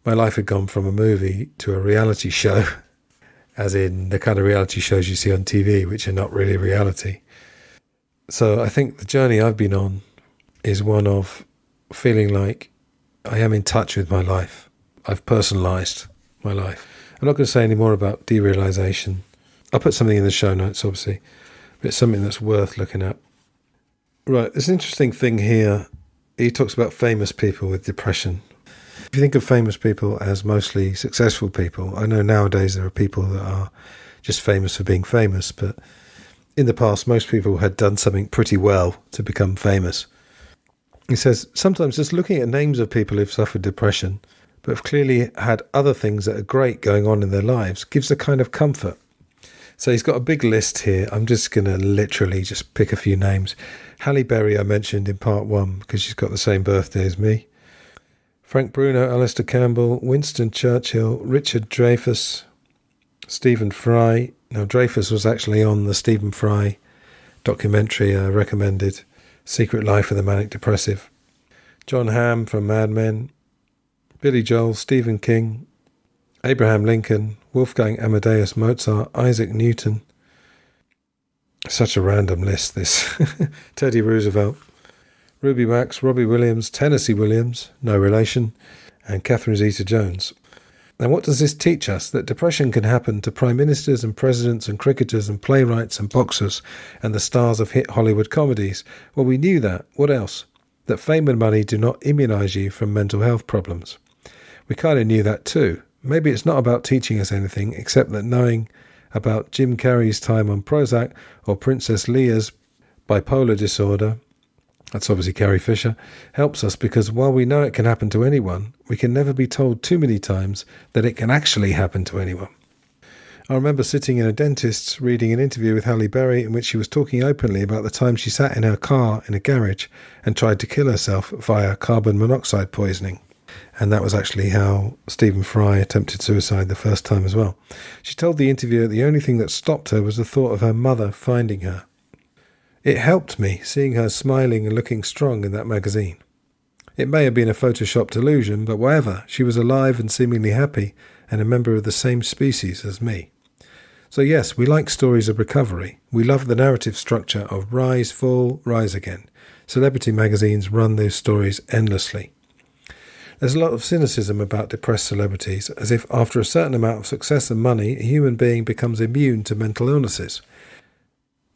my life had gone from a movie to a reality show, as in the kind of reality shows you see on TV, which are not really reality. So I think the journey I've been on is one of feeling like I am in touch with my life. I've personalised my life. I'm not going to say any more about derealisation. I'll put something in the show notes, obviously, but it's something that's worth looking at. Right, there's an interesting thing here. He talks about famous people with depression. If you think of famous people as mostly successful people, I know nowadays there are people that are just famous for being famous, but in the past most people had done something pretty well to become famous. He says, sometimes just looking at names of people who've suffered depression, but have clearly had other things that are great going on in their lives, gives a kind of comfort. So he's got a big list here. I'm just going to literally just pick a few names. Halle Berry I mentioned in part 1 because she's got the same birthday as me. Frank Bruno, Alistair Campbell, Winston Churchill, Richard Dreyfuss, Stephen Fry. Now Dreyfuss was actually on the Stephen Fry documentary I recommended, Secret Life of the Manic Depressive. John Hamm from Mad Men, Billy Joel, Stephen King, Abraham Lincoln, Wolfgang Amadeus Mozart, Isaac Newton. Such a random list, this. Teddy Roosevelt, Ruby Wax, Robbie Williams, Tennessee Williams, no relation, and Catherine Zeta-Jones. Now what does this teach us? That depression can happen to prime ministers and presidents and cricketers and playwrights and boxers and the stars of hit Hollywood comedies. Well, we knew that. What else? That fame and money do not immunise you from mental health problems. We kind of knew that too. Maybe it's not about teaching us anything except that knowing about Jim Carrey's time on Prozac or Princess Leia's bipolar disorder, that's obviously Carrie Fisher, helps us because while we know it can happen to anyone, we can never be told too many times that it can actually happen to anyone. I remember sitting in a dentist's reading an interview with Halle Berry in which she was talking openly about the time she sat in her car in a garage and tried to kill herself via carbon monoxide poisoning. And that was actually how Stephen Fry attempted suicide the first time as well. She told the interviewer the only thing that stopped her was the thought of her mother finding her. It helped me seeing her smiling and looking strong in that magazine. It may have been a photoshopped illusion, but whatever, she was alive and seemingly happy and a member of the same species as me. So yes, we like stories of recovery. We love the narrative structure of rise, fall, rise again. Celebrity magazines run those stories endlessly. There's a lot of cynicism about depressed celebrities, as if after a certain amount of success and money, a human being becomes immune to mental illnesses.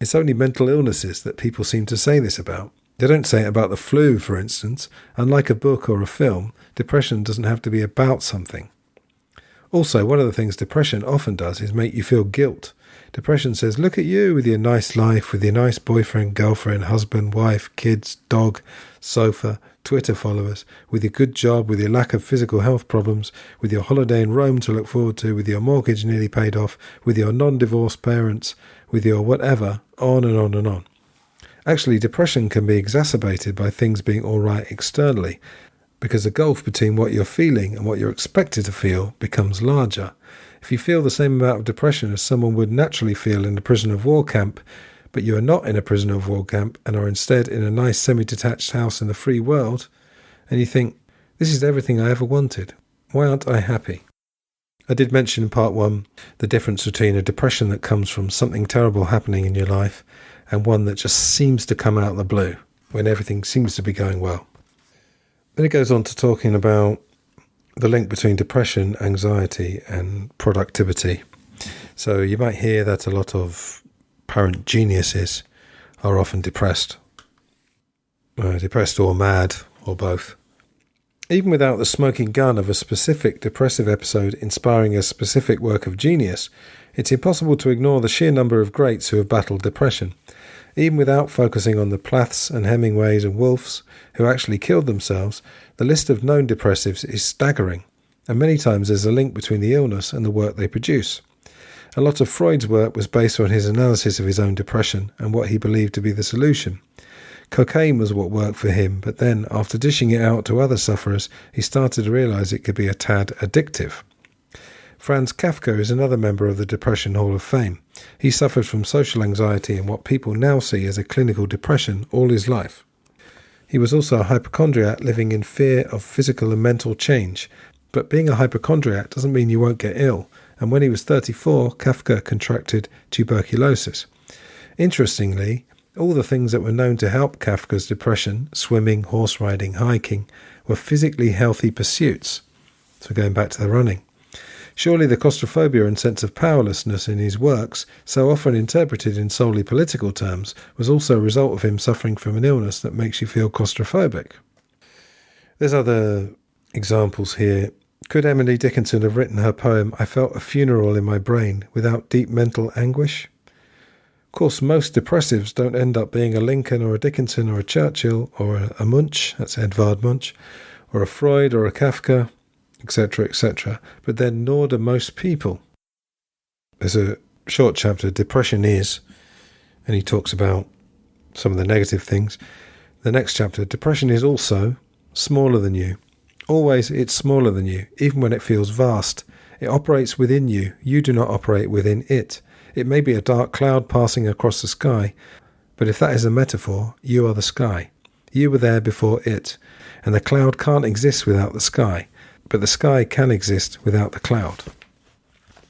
It's only mental illnesses that people seem to say this about. They don't say it about the flu, for instance. Unlike a book or a film, depression doesn't have to be about something. Also, one of the things depression often does is make you feel guilt. Depression says, look at you with your nice life, with your nice boyfriend, girlfriend, husband, wife, kids, dog, sofa, Twitter followers, with your good job, with your lack of physical health problems, with your holiday in Rome to look forward to, with your mortgage nearly paid off, with your non-divorced parents, with your whatever, on and on and on. Actually, depression can be exacerbated by things being all right externally, because the gulf between what you're feeling and what you're expected to feel becomes larger. If you feel the same amount of depression as someone would naturally feel in a prisoner of war camp, but you are not in a prisoner of war camp and are instead in a nice semi-detached house in the free world, and you think, this is everything I ever wanted. Why aren't I happy? I did mention in part 1 the difference between a depression that comes from something terrible happening in your life and one that just seems to come out of the blue when everything seems to be going well. Then it goes on to talking about the link between depression, anxiety and productivity. So you might hear that a lot of apparent geniuses are often depressed. Depressed or mad, or both. Even without the smoking gun of a specific depressive episode inspiring a specific work of genius, it's impossible to ignore the sheer number of greats who have battled depression. Even without focusing on the Plaths and Hemingways and Woolfs who actually killed themselves, the list of known depressives is staggering, and many times there's a link between the illness and the work they produce. A lot of Freud's work was based on his analysis of his own depression and what he believed to be the solution. Cocaine was what worked for him, but then, after dishing it out to other sufferers, he started to realise it could be a tad addictive. Franz Kafka is another member of the Depression Hall of Fame. He suffered from social anxiety and what people now see as a clinical depression all his life. He was also a hypochondriac living in fear of physical and mental change. But being a hypochondriac doesn't mean you won't get ill, and when he was 34, Kafka contracted tuberculosis. Interestingly, all the things that were known to help Kafka's depression, swimming, horse riding, hiking, were physically healthy pursuits. So going back to the running. Surely the claustrophobia and sense of powerlessness in his works, so often interpreted in solely political terms, was also a result of him suffering from an illness that makes you feel claustrophobic. There's other examples here. Could Emily Dickinson have written her poem, I Felt a Funeral in My Brain, without deep mental anguish? Of course, most depressives don't end up being a Lincoln or a Dickinson or a Churchill or a Munch, that's Edvard Munch, or a Freud or a Kafka, etc., etc. But then nor do most people. There's a short chapter, Depression Is, and he talks about some of the negative things. The next chapter, Depression is also smaller than you. Always it's smaller than you, even when it feels vast. It operates within you. You do not operate within it. It may be a dark cloud passing across the sky, but if that is a metaphor, you are the sky. You were there before it, and the cloud can't exist without the sky. But the sky can exist without the cloud.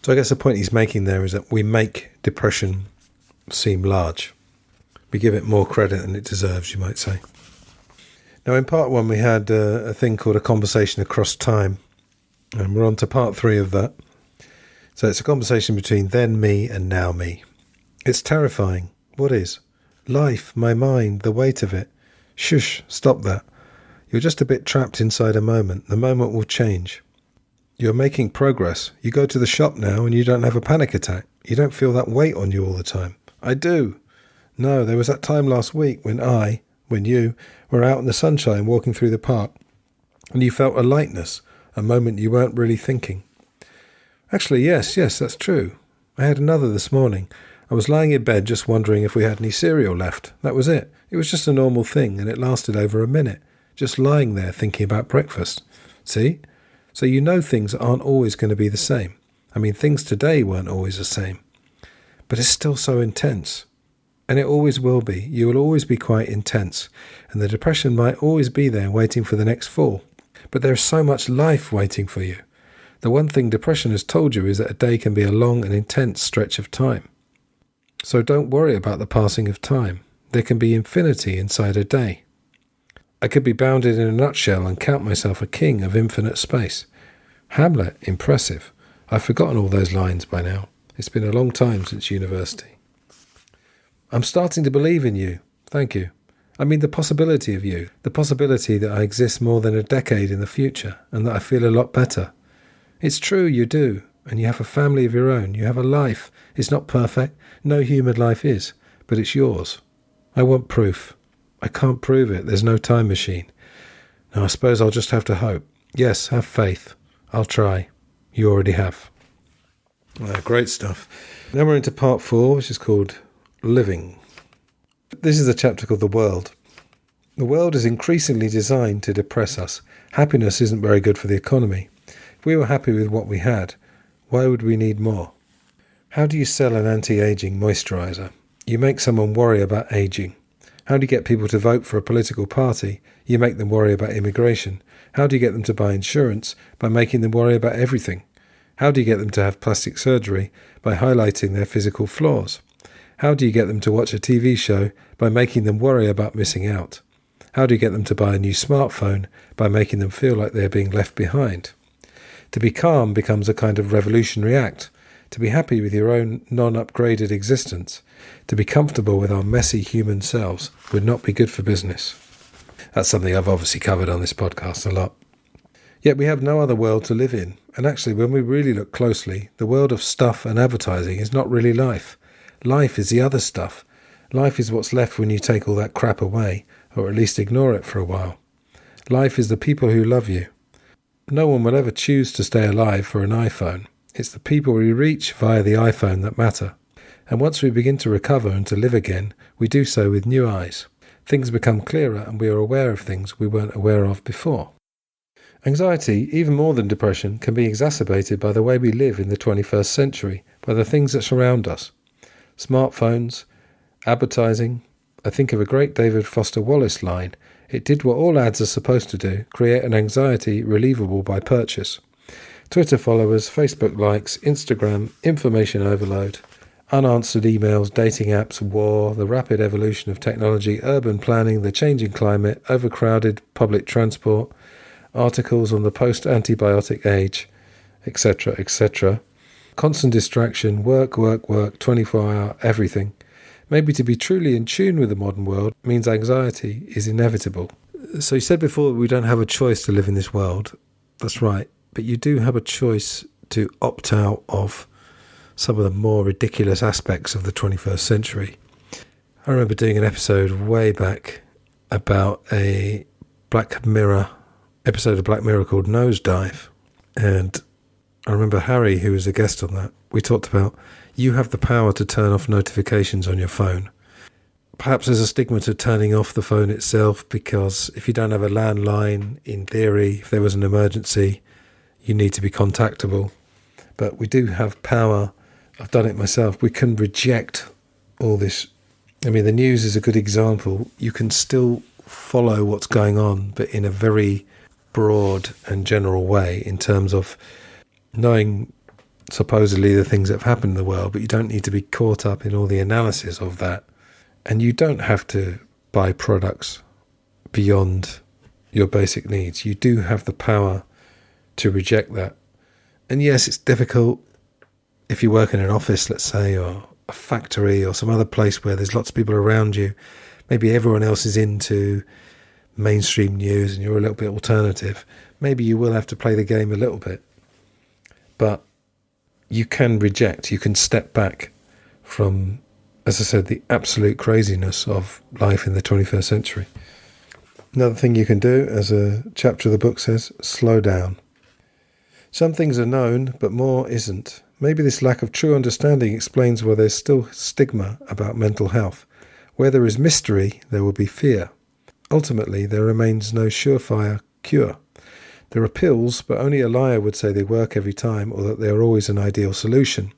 So I guess the point he's making there is that we make depression seem large. We give it more credit than it deserves, you might say. Now in part one we had a thing called a conversation across time. And we're on to part 3 of that. So it's a conversation between then me and now me. It's terrifying. What is? Life, my mind, the weight of it. Shush, stop that. You're just a bit trapped inside a moment. The moment will change. You're making progress. You go to the shop now and you don't have a panic attack. You don't feel that weight on you all the time. I do. No, there was that time last week when you were out in the sunshine walking through the park and you felt a lightness, a moment you weren't really thinking. Actually, yes, that's true. I had another this morning. I was lying in bed just wondering if we had any cereal left. That was it. It was just a normal thing and it lasted over a minute. Just lying there thinking about breakfast. See? So you know things aren't always going to be the same. I mean, things today weren't always the same. But it's still so intense. And it always will be. You will always be quite intense. And the depression might always be there waiting for the next fall. But there's so much life waiting for you. The one thing depression has told you is that a day can be a long and intense stretch of time. So don't worry about the passing of time. There can be infinity inside a day. I could be bounded in a nutshell and count myself a king of infinite space. Hamlet, impressive. I've forgotten all those lines by now. It's been a long time since university. I'm starting to believe in you. Thank you. I mean the possibility of you. The possibility that I exist more than a decade in the future and that I feel a lot better. It's true, you do. And you have a family of your own. You have a life. It's not perfect. No human life is. But it's yours. I want proof. I can't prove it. There's no time machine. Now, I suppose I'll just have to hope. Yes, have faith. I'll try. You already have. Great stuff. Now we're into part 4, which is called Living. This is a chapter called The World. The world is increasingly designed to depress us. Happiness isn't very good for the economy. If we were happy with what we had, why would we need more? How do you sell an anti-aging moisturiser? You make someone worry about aging. How do you get people to vote for a political party? You make them worry about immigration. How do you get them to buy insurance? By making them worry about everything. How do you get them to have plastic surgery? By highlighting their physical flaws. How do you get them to watch a TV show? By making them worry about missing out. How do you get them to buy a new smartphone? By making them feel like they're being left behind. To be calm becomes a kind of revolutionary act. To be happy with your own non-upgraded existence, to be comfortable with our messy human selves, would not be good for business. That's something I've obviously covered on this podcast a lot. Yet we have no other world to live in, and actually when we really look closely, the world of stuff and advertising is not really life. Life is the other stuff. Life is what's left when you take all that crap away, or at least ignore it for a while. Life is the people who love you. No one will ever choose to stay alive for an iPhone. It's the people we reach via the iPhone that matter. And once we begin to recover and to live again, we do so with new eyes. Things become clearer and we are aware of things we weren't aware of before. Anxiety, even more than depression, can be exacerbated by the way we live in the 21st century, by the things that surround us. Smartphones, advertising. I think of a great David Foster Wallace line, "It did what all ads are supposed to do, create an anxiety relievable by purchase." Twitter followers, Facebook likes, Instagram, information overload, unanswered emails, dating apps, war, the rapid evolution of technology, urban planning, the changing climate, overcrowded public transport, articles on the post-antibiotic age, etc., etc. Constant distraction, work, 24-hour everything. Maybe to be truly in tune with the modern world means anxiety is inevitable. So you said before that we don't have a choice to live in this world. That's right. But you do have a choice to opt out of some of the more ridiculous aspects of the 21st century. I remember doing an episode way back about a Black Mirror episode of Black Mirror called Nosedive. And I remember Harry, who was a guest on that, we talked about you have the power to turn off notifications on your phone. Perhaps there's a stigma to turning off the phone itself, because if you don't have a landline, in theory, if there was an emergency, you need to be contactable. But we do have power. I've done it myself. We can reject all this. I mean, the news is a good example. You can still follow what's going on, but in a very broad and general way, in terms of knowing supposedly the things that have happened in the world, but you don't need to be caught up in all the analysis of that. And you don't have to buy products beyond your basic needs. You do have the power to reject that. And yes, it's difficult if you work in an office, let's say, or a factory or some other place where there's lots of people around you. Maybe everyone else is into mainstream news and you're a little bit alternative. Maybe you will have to play the game a little bit. But you can reject, you can step back from, as I said, the absolute craziness of life in the 21st century. Another thing you can do, as a chapter of the book says, slow down. Some things are known, but more isn't. Maybe this lack of true understanding explains why there's still stigma about mental health. Where there is mystery, there will be fear. Ultimately, there remains no surefire cure. There are pills, but only a liar would say they work every time, or that they are always an ideal solution.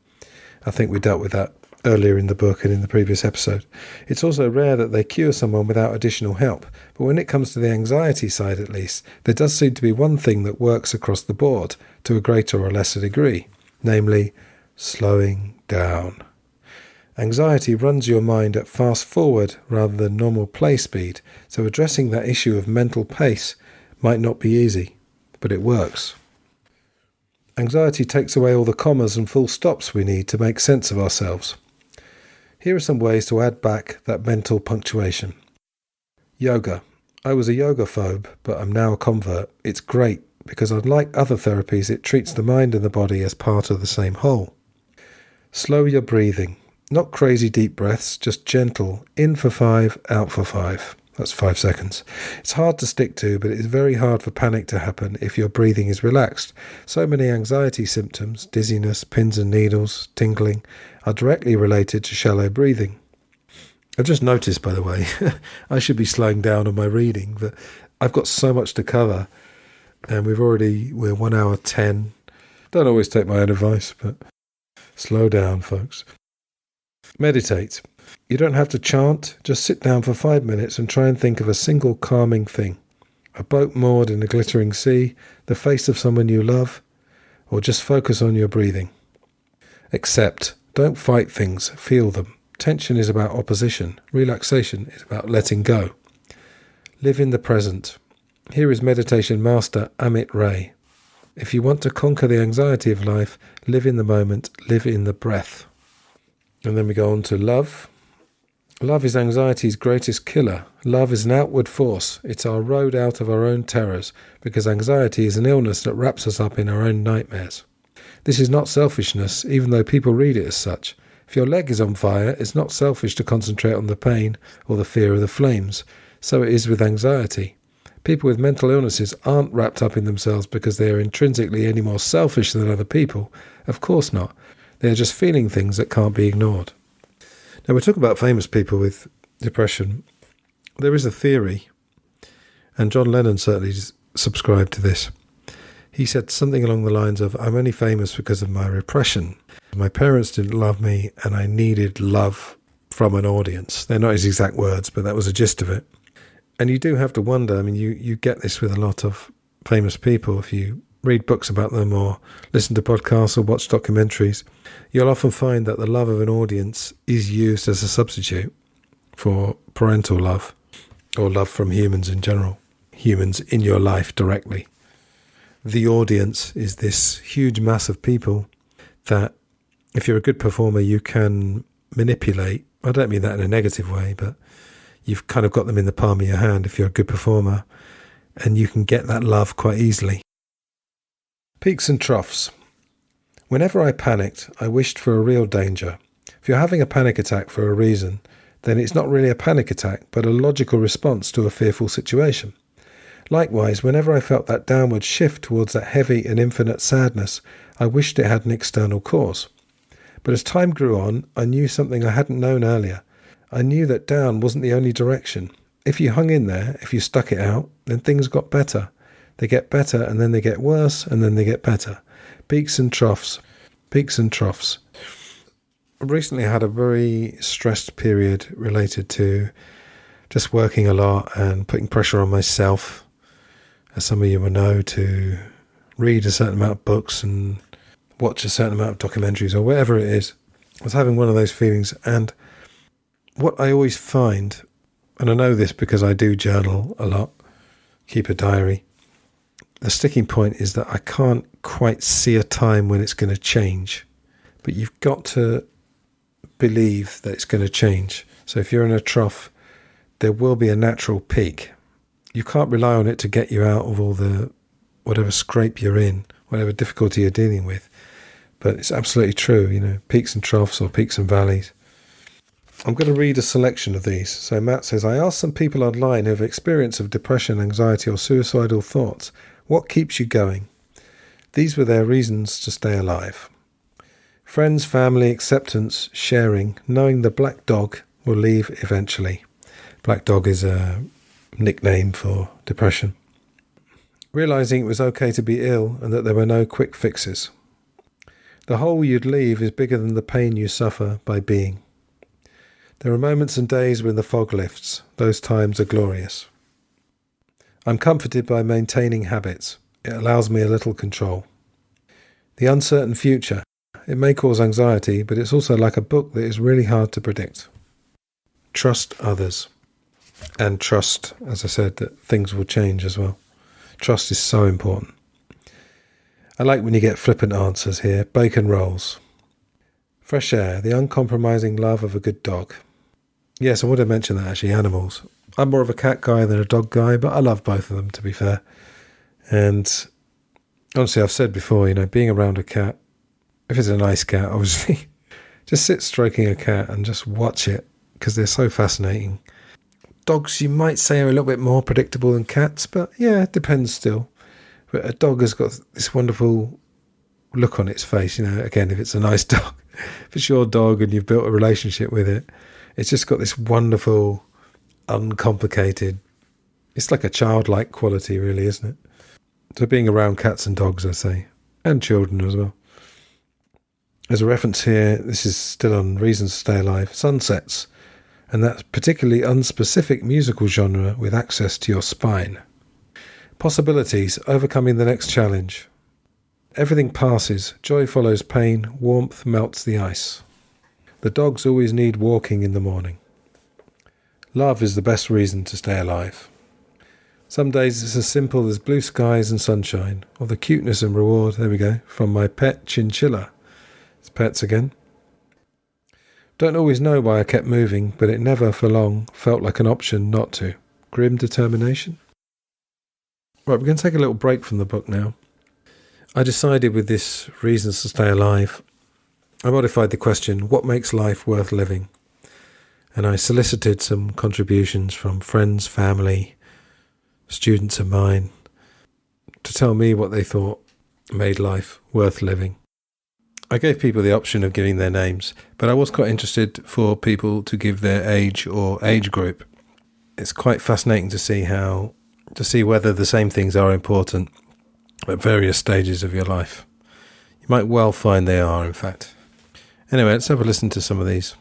I think we dealt with that earlier in the book and in the previous episode. It's also rare that they cure someone without additional help, but when it comes to the anxiety side at least, there does seem to be one thing that works across the board to a greater or lesser degree, namely slowing down. Anxiety runs your mind at fast forward rather than normal play speed, so addressing that issue of mental pace might not be easy, but it works. Anxiety takes away all the commas and full stops we need to make sense of ourselves. Here are some ways to add back that mental punctuation. Yoga. I was a yoga phobe, but I'm now a convert. It's great because unlike other therapies, it treats the mind and the body as part of the same whole. Slow your breathing. Not crazy deep breaths, just gentle. In for 5, out for 5. That's 5 seconds. It's hard to stick to, but it's very hard for panic to happen if your breathing is relaxed. So many anxiety symptoms, dizziness, pins and needles, tingling, are directly related to shallow breathing. I've just noticed, by the way, I should be slowing down on my reading, but I've got so much to cover, and we're 1 hour 10. Don't always take my own advice, but slow down, folks. Meditate. You don't have to chant, just sit down for 5 minutes and try and think of a single calming thing. A boat moored in a glittering sea, the face of someone you love, or just focus on your breathing. Accept. Don't fight things, feel them. Tension is about opposition. Relaxation is about letting go. Live in the present. Here is meditation master Amit Ray. If you want to conquer the anxiety of life, live in the moment, live in the breath. And then we go on to love. Love is anxiety's greatest killer. Love is an outward force. It's our road out of our own terrors, because anxiety is an illness that wraps us up in our own nightmares. This is not selfishness, even though people read it as such. If your leg is on fire, it's not selfish to concentrate on the pain or the fear of the flames. So it is with anxiety. People with mental illnesses aren't wrapped up in themselves because they are intrinsically any more selfish than other people. Of course not. They are just feeling things that can't be ignored. Now, we're talking about famous people with depression. There is a theory, and John Lennon certainly subscribed to this, He said something along the lines of, I'm only famous because of my repression. My parents didn't love me and I needed love from an audience. They're not his exact words, but that was the gist of it. And you do have to wonder, I mean, you get this with a lot of famous people. If you read books about them or listen to podcasts or watch documentaries, you'll often find that the love of an audience is used as a substitute for parental love or love from humans in general, humans in your life directly. The audience is this huge mass of people that if you're a good performer, you can manipulate. I don't mean that in a negative way, but you've kind of got them in the palm of your hand if you're a good performer, and you can get that love quite easily. Peaks and troughs. Whenever I panicked, I wished for a real danger. If you're having a panic attack for a reason, then it's not really a panic attack, but a logical response to a fearful situation. Likewise, whenever I felt that downward shift towards that heavy and infinite sadness, I wished it had an external cause. But as time grew on, I knew something I hadn't known earlier. I knew that down wasn't the only direction. If you hung in there, if you stuck it out, then things got better. They get better, and then they get worse, and then they get better. Peaks and troughs. Peaks and troughs. I recently had a very stressed period related to just working a lot and putting pressure on myself, as some of you will know, to read a certain amount of books and watch a certain amount of documentaries or whatever it is. I was having one of those feelings, and what I always find, and I know this because I do journal a lot, keep a diary, the sticking point is that I can't quite see a time when it's going to change. But you've got to believe that it's going to change. So if you're in a trough, there will be a natural peak. You can't rely on it to get you out of all the whatever scrape you're in, whatever difficulty you're dealing with. But it's absolutely true, peaks and troughs or peaks and valleys. I'm going to read a selection of these. So Matt says, I asked some people online who have experience of depression, anxiety or suicidal thoughts, what keeps you going? These were their reasons to stay alive. Friends, family, acceptance, sharing, knowing the black dog will leave eventually. Black dog is a nickname for depression. Realising it was okay to be ill and that there were no quick fixes. The hole you'd leave is bigger than the pain you suffer by being. There are moments and days when the fog lifts. Those times are glorious. I'm comforted by maintaining habits. It allows me a little control. The uncertain future. It may cause anxiety, but it's also like a book that is really hard to predict. Trust others. And trust, as I said, that things will change as well. Trust is so important. I like when you get flippant answers here. Bacon rolls. Fresh air. The uncompromising love of a good dog. Yes, I would have mentioned that actually, animals. I'm more of a cat guy than a dog guy, but I love both of them, to be fair. And honestly, I've said before, being around a cat, if it's a nice cat, obviously, just sit stroking a cat and just watch it, because they're so fascinating. Dogs, you might say, are a little bit more predictable than cats, but yeah, it depends still. But a dog has got this wonderful look on its face, again, if it's a nice dog. If it's your dog and you've built a relationship with it, it's just got this wonderful, uncomplicated, it's like a childlike quality, really, isn't it? So being around cats and dogs, I say, and children as well. There's a reference here, this is still on Reasons to Stay Alive, sunsets, and that particularly unspecific musical genre with access to your spine. Possibilities, overcoming the next challenge. Everything passes, joy follows pain, warmth melts the ice. The dogs always need walking in the morning. Love is the best reason to stay alive. Some days it's as simple as blue skies and sunshine, or the cuteness and reward, there we go, from my pet chinchilla. It's pets again. Don't always know why I kept moving, but it never for long felt like an option not to. Grim determination. Right, we're going to take a little break from the book now. I decided with this Reasons to Stay Alive, I modified the question, what makes life worth living? And I solicited some contributions from friends, family, students of mine, to tell me what they thought made life worth living. I gave people the option of giving their names, but I was quite interested for people to give their age or age group. It's quite fascinating to see whether the same things are important at various stages of your life. You might well find they are, in fact. Anyway, let's have a listen to some of these.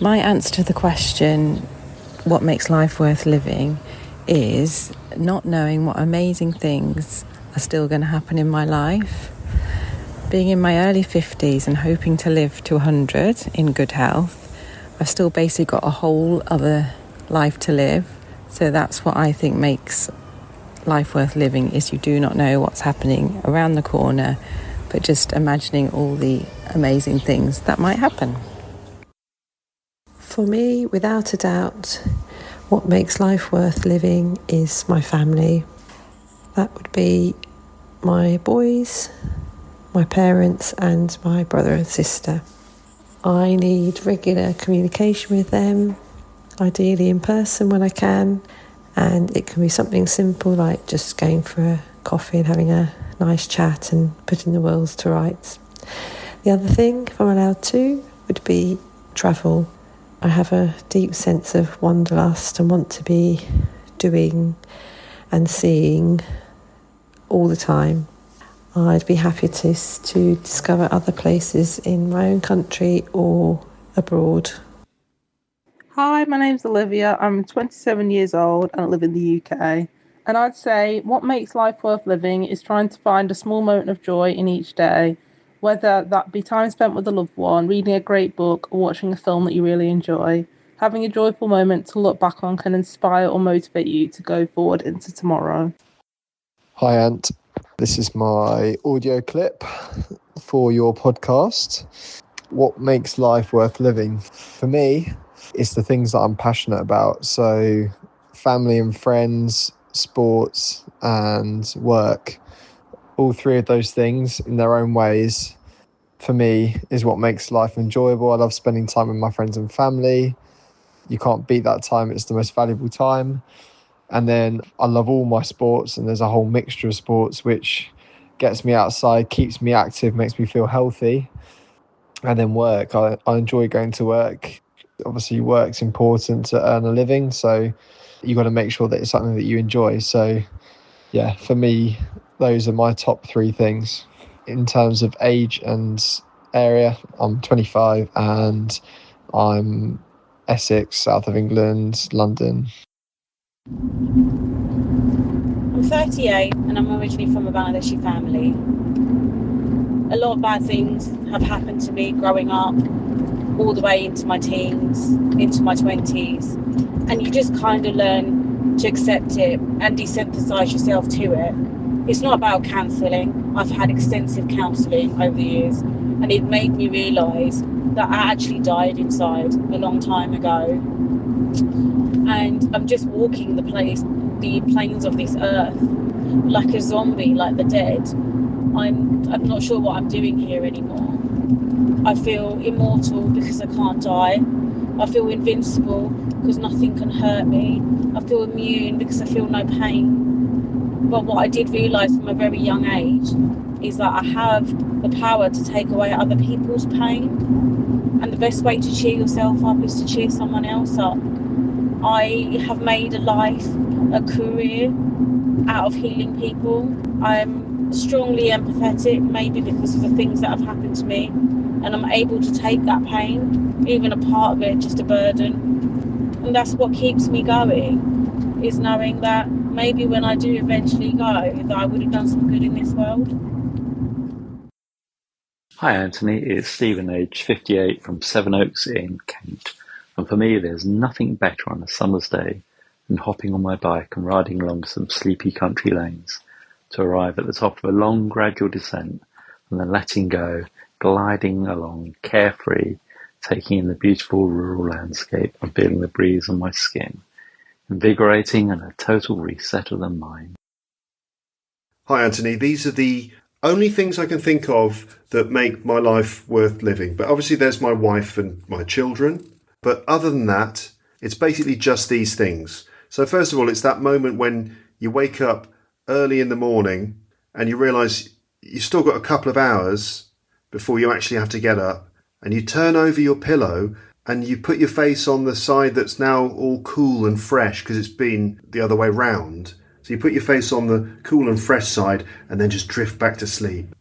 My answer to the question, what makes life worth living, is not knowing what amazing things are still going to happen in my life. Being in my early 50s and hoping to live to 100 in good health, I've still basically got a whole other life to live. So that's what I think makes life worth living, is you do not know what's happening around the corner, but just imagining all the amazing things that might happen. For me, without a doubt, what makes life worth living is my family. That would be my boys, my parents and my brother and sister. I need regular communication with them, ideally in person when I can, and it can be something simple like just going for a coffee and having a nice chat and putting the world to rights. The other thing, if I'm allowed to, would be travel. I have a deep sense of wanderlust and want to be doing and seeing all the time. I'd be happy to discover other places in my own country or abroad. Hi, my name's Olivia. I'm 27 years old and I live in the UK. And I'd say what makes life worth living is trying to find a small moment of joy in each day, whether that be time spent with a loved one, reading a great book, or watching a film that you really enjoy. Having a joyful moment to look back on can inspire or motivate you to go forward into tomorrow. Hi, Ant. This is my audio clip for your podcast. What makes life worth living? For me, it's the things that I'm passionate about. So family and friends, sports and work. All three of those things in their own ways, for me, is what makes life enjoyable. I love spending time with my friends and family. You can't beat that time. It's the most valuable time. And then I love all my sports, and there's a whole mixture of sports which gets me outside, keeps me active, makes me feel healthy. And then work. I enjoy going to work. Obviously, work's important to earn a living, so you got to make sure that it's something that you enjoy. So, yeah, for me, those are my top three things. In terms of age and area, I'm 25 and I'm Essex, south of England, London. I'm 38 and I'm originally from a Bangladeshi family. A lot of bad things have happened to me growing up, all the way into my teens, into my 20s. And you just kind of learn to accept it and desensitise yourself to it. It's not about cancelling. I've had extensive counselling over the years, and it made me realise that I actually died inside a long time ago. And I'm just walking the plains of this earth like a zombie, like the dead. I'm not sure what I'm doing here anymore. I feel immortal because I can't die. I feel invincible because nothing can hurt me. I feel immune because I feel no pain. But what I did realise from a very young age is that I have the power to take away other people's pain. And the best way to cheer yourself up is to cheer someone else up. I have made a life, a career out of healing people. I'm strongly empathetic, maybe because of the things that have happened to me. And I'm able to take that pain, even a part of it, just a burden. And that's what keeps me going, is knowing that maybe when I do eventually go, that I would have done some good in this world. Hi Antony, it's Stephen, aged 58, from Sevenoaks in Kent. And for me, there's nothing better on a summer's day than hopping on my bike and riding along some sleepy country lanes to arrive at the top of a long, gradual descent and then letting go, gliding along carefree, taking in the beautiful rural landscape and feeling the breeze on my skin. Invigorating and a total reset of the mind. Hi Antony, these are the only things I can think of that make my life worth living. But obviously there's my wife and my children. But other than that, it's basically just these things. So first of all, it's that moment when you wake up early in the morning and you realise you've still got a couple of hours before you actually have to get up, and you turn over your pillow and you put your face on the side that's now all cool and fresh because it's been the other way round, So you put your face on the cool and fresh side and then just drift back to sleep.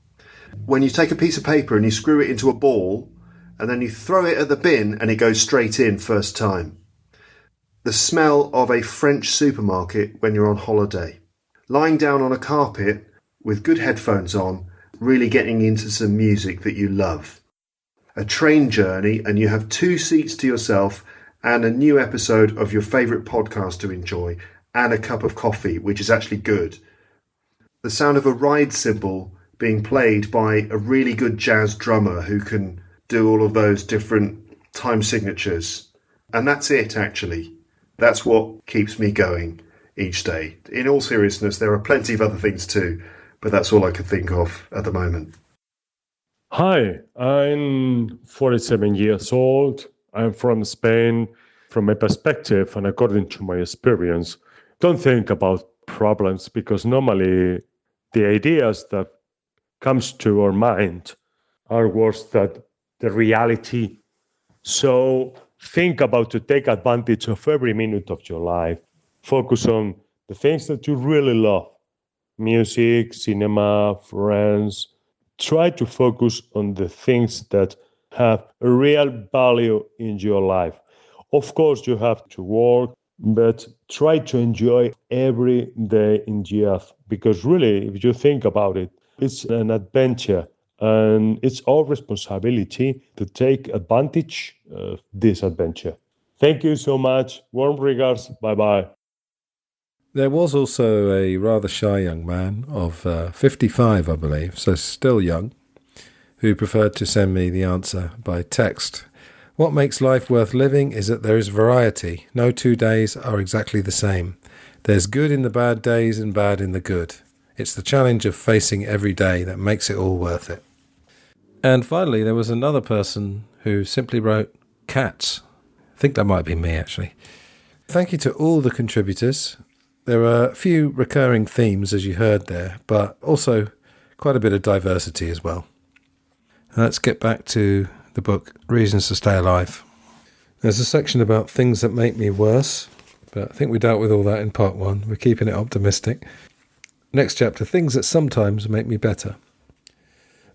When you take a piece of paper and you screw it into a ball and then you throw it at the bin and it goes straight in first time. The smell of a French supermarket when you're on holiday. Lying down on a carpet with good headphones on, really getting into some music that you love. A train journey and you have 2 seats to yourself and a new episode of your favourite podcast to enjoy and a cup of coffee, which is actually good. The sound of a ride cymbal being played by a really good jazz drummer who can do all of those different time signatures. And that's it, actually. That's what keeps me going each day. In all seriousness, there are plenty of other things too, but that's all I can think of at the moment. Hi, I'm 47 years old. I'm from Spain. From my perspective, and according to my experience, don't think about problems, because normally the ideas that comes to our mind are worse than the reality. So think about to take advantage of every minute of your life. Focus on the things that you really love. Music, cinema, friends. Try to focus on the things that have a real value in your life. Of course, you have to work, but try to enjoy every day in GF, because really, if you think about it, it's an adventure and it's our responsibility to take advantage of this adventure. Thank you so much. Warm regards. Bye-bye. There was also a rather shy young man of 55, I believe, so still young, who preferred to send me the answer by text. What makes life worth living is that there is variety. No 2 days are exactly the same. There's good in the bad days and bad in the good. It's the challenge of facing every day that makes it all worth it. And finally, there was another person who simply wrote cats. I think that might be me, actually. Thank you to all the contributors. There are a few recurring themes, as you heard there, but also quite a bit of diversity as well. Let's get back to the book, Reasons to Stay Alive. There's a section about things that make me worse, but I think we dealt with all that in part 1. We're keeping it optimistic. Next chapter, things that sometimes make me better.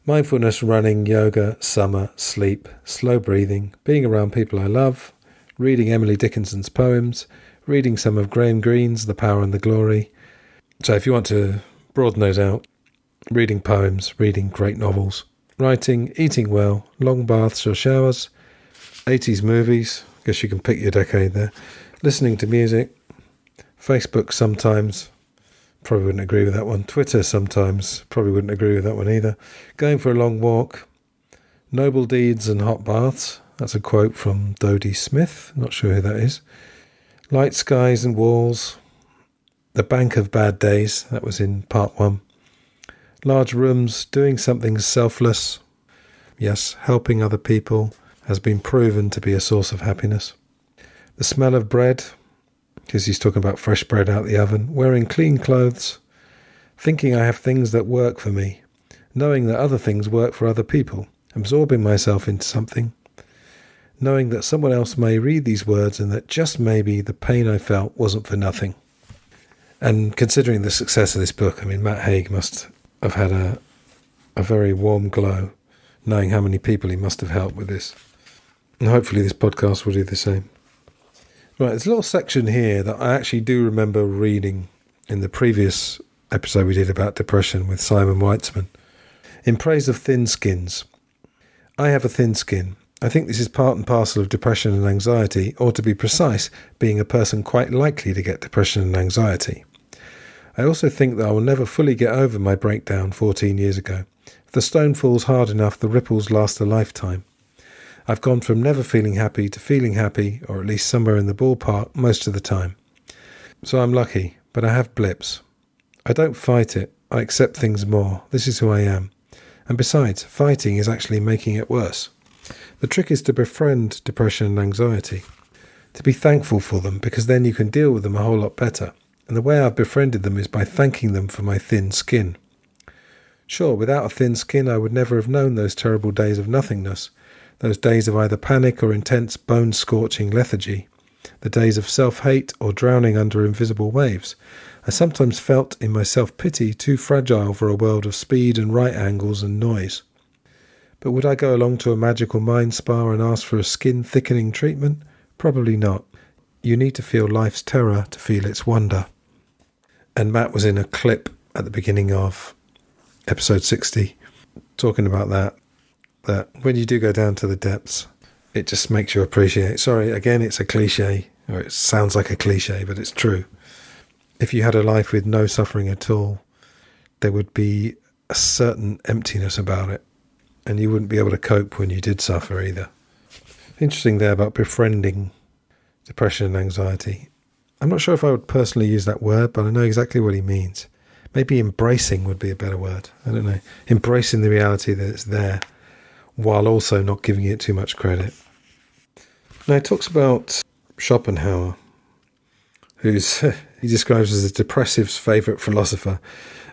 Mindfulness, running, yoga, summer, sleep, slow breathing, being around people I love, reading Emily Dickinson's poems, reading some of Graham Greene's The Power and the Glory. So if you want to broaden those out, reading poems, reading great novels, writing, eating well, long baths or showers, 80s movies, I guess you can pick your decade there, listening to music, Facebook sometimes, probably wouldn't agree with that one, Twitter sometimes, probably wouldn't agree with that one either, going for a long walk, noble deeds and hot baths, that's a quote from Dodie Smith, not sure who that is, light skies and walls, the bank of bad days, that was in part 1, large rooms, doing something selfless. Yes, helping other people has been proven to be a source of happiness. The smell of bread, because he's talking about fresh bread out the oven. Wearing clean clothes. Thinking I have things that work for me. Knowing that other things work for other people. Absorbing myself into something. Knowing that someone else may read these words and that just maybe the pain I felt wasn't for nothing. And considering the success of this book, I mean, Matt Haig must have had a very warm glow, knowing how many people he must have helped with this. And hopefully this podcast will do the same. Right, there's a little section here that I actually do remember reading in the previous episode we did about depression with Simon Weitzman. In praise of thin skins. I have a thin skin. I think this is part and parcel of depression and anxiety, or to be precise, being a person quite likely to get depression and anxiety. I also think that I will never fully get over my breakdown 14 years ago. If the stone falls hard enough, the ripples last a lifetime. I've gone from never feeling happy to feeling happy, or at least somewhere in the ballpark, most of the time. So I'm lucky, but I have blips. I don't fight it. I accept things more. This is who I am. And besides, fighting is actually making it worse. The trick is to befriend depression and anxiety. To be thankful for them, because then you can deal with them a whole lot better. And the way I've befriended them is by thanking them for my thin skin. Sure, without a thin skin I would never have known those terrible days of nothingness, those days of either panic or intense bone-scorching lethargy. the days of self-hate or drowning under invisible waves. I sometimes felt in my self-pity too fragile for a world of speed and right angles and noise. But would I go along to a magical mind spa and ask for a skin-thickening treatment? Probably not. You need to feel life's terror to feel its wonder. And Matt was in a clip at the beginning of episode 60 talking about that when you do go down to the depths, it just makes you appreciate. Sorry, again, it's a cliche, or it sounds like a cliche, but it's true. If you had a life with no suffering at all, there would be a certain emptiness about it, and you wouldn't be able to cope when you did suffer either. Interesting there about befriending depression and anxiety. I'm not sure if I would personally use that word, but I know exactly what he means. Maybe embracing would be a better word. I don't know. Embracing the reality that it's there, while also not giving it too much credit. Now, he talks about Schopenhauer, who's he describes as the depressive's favourite philosopher,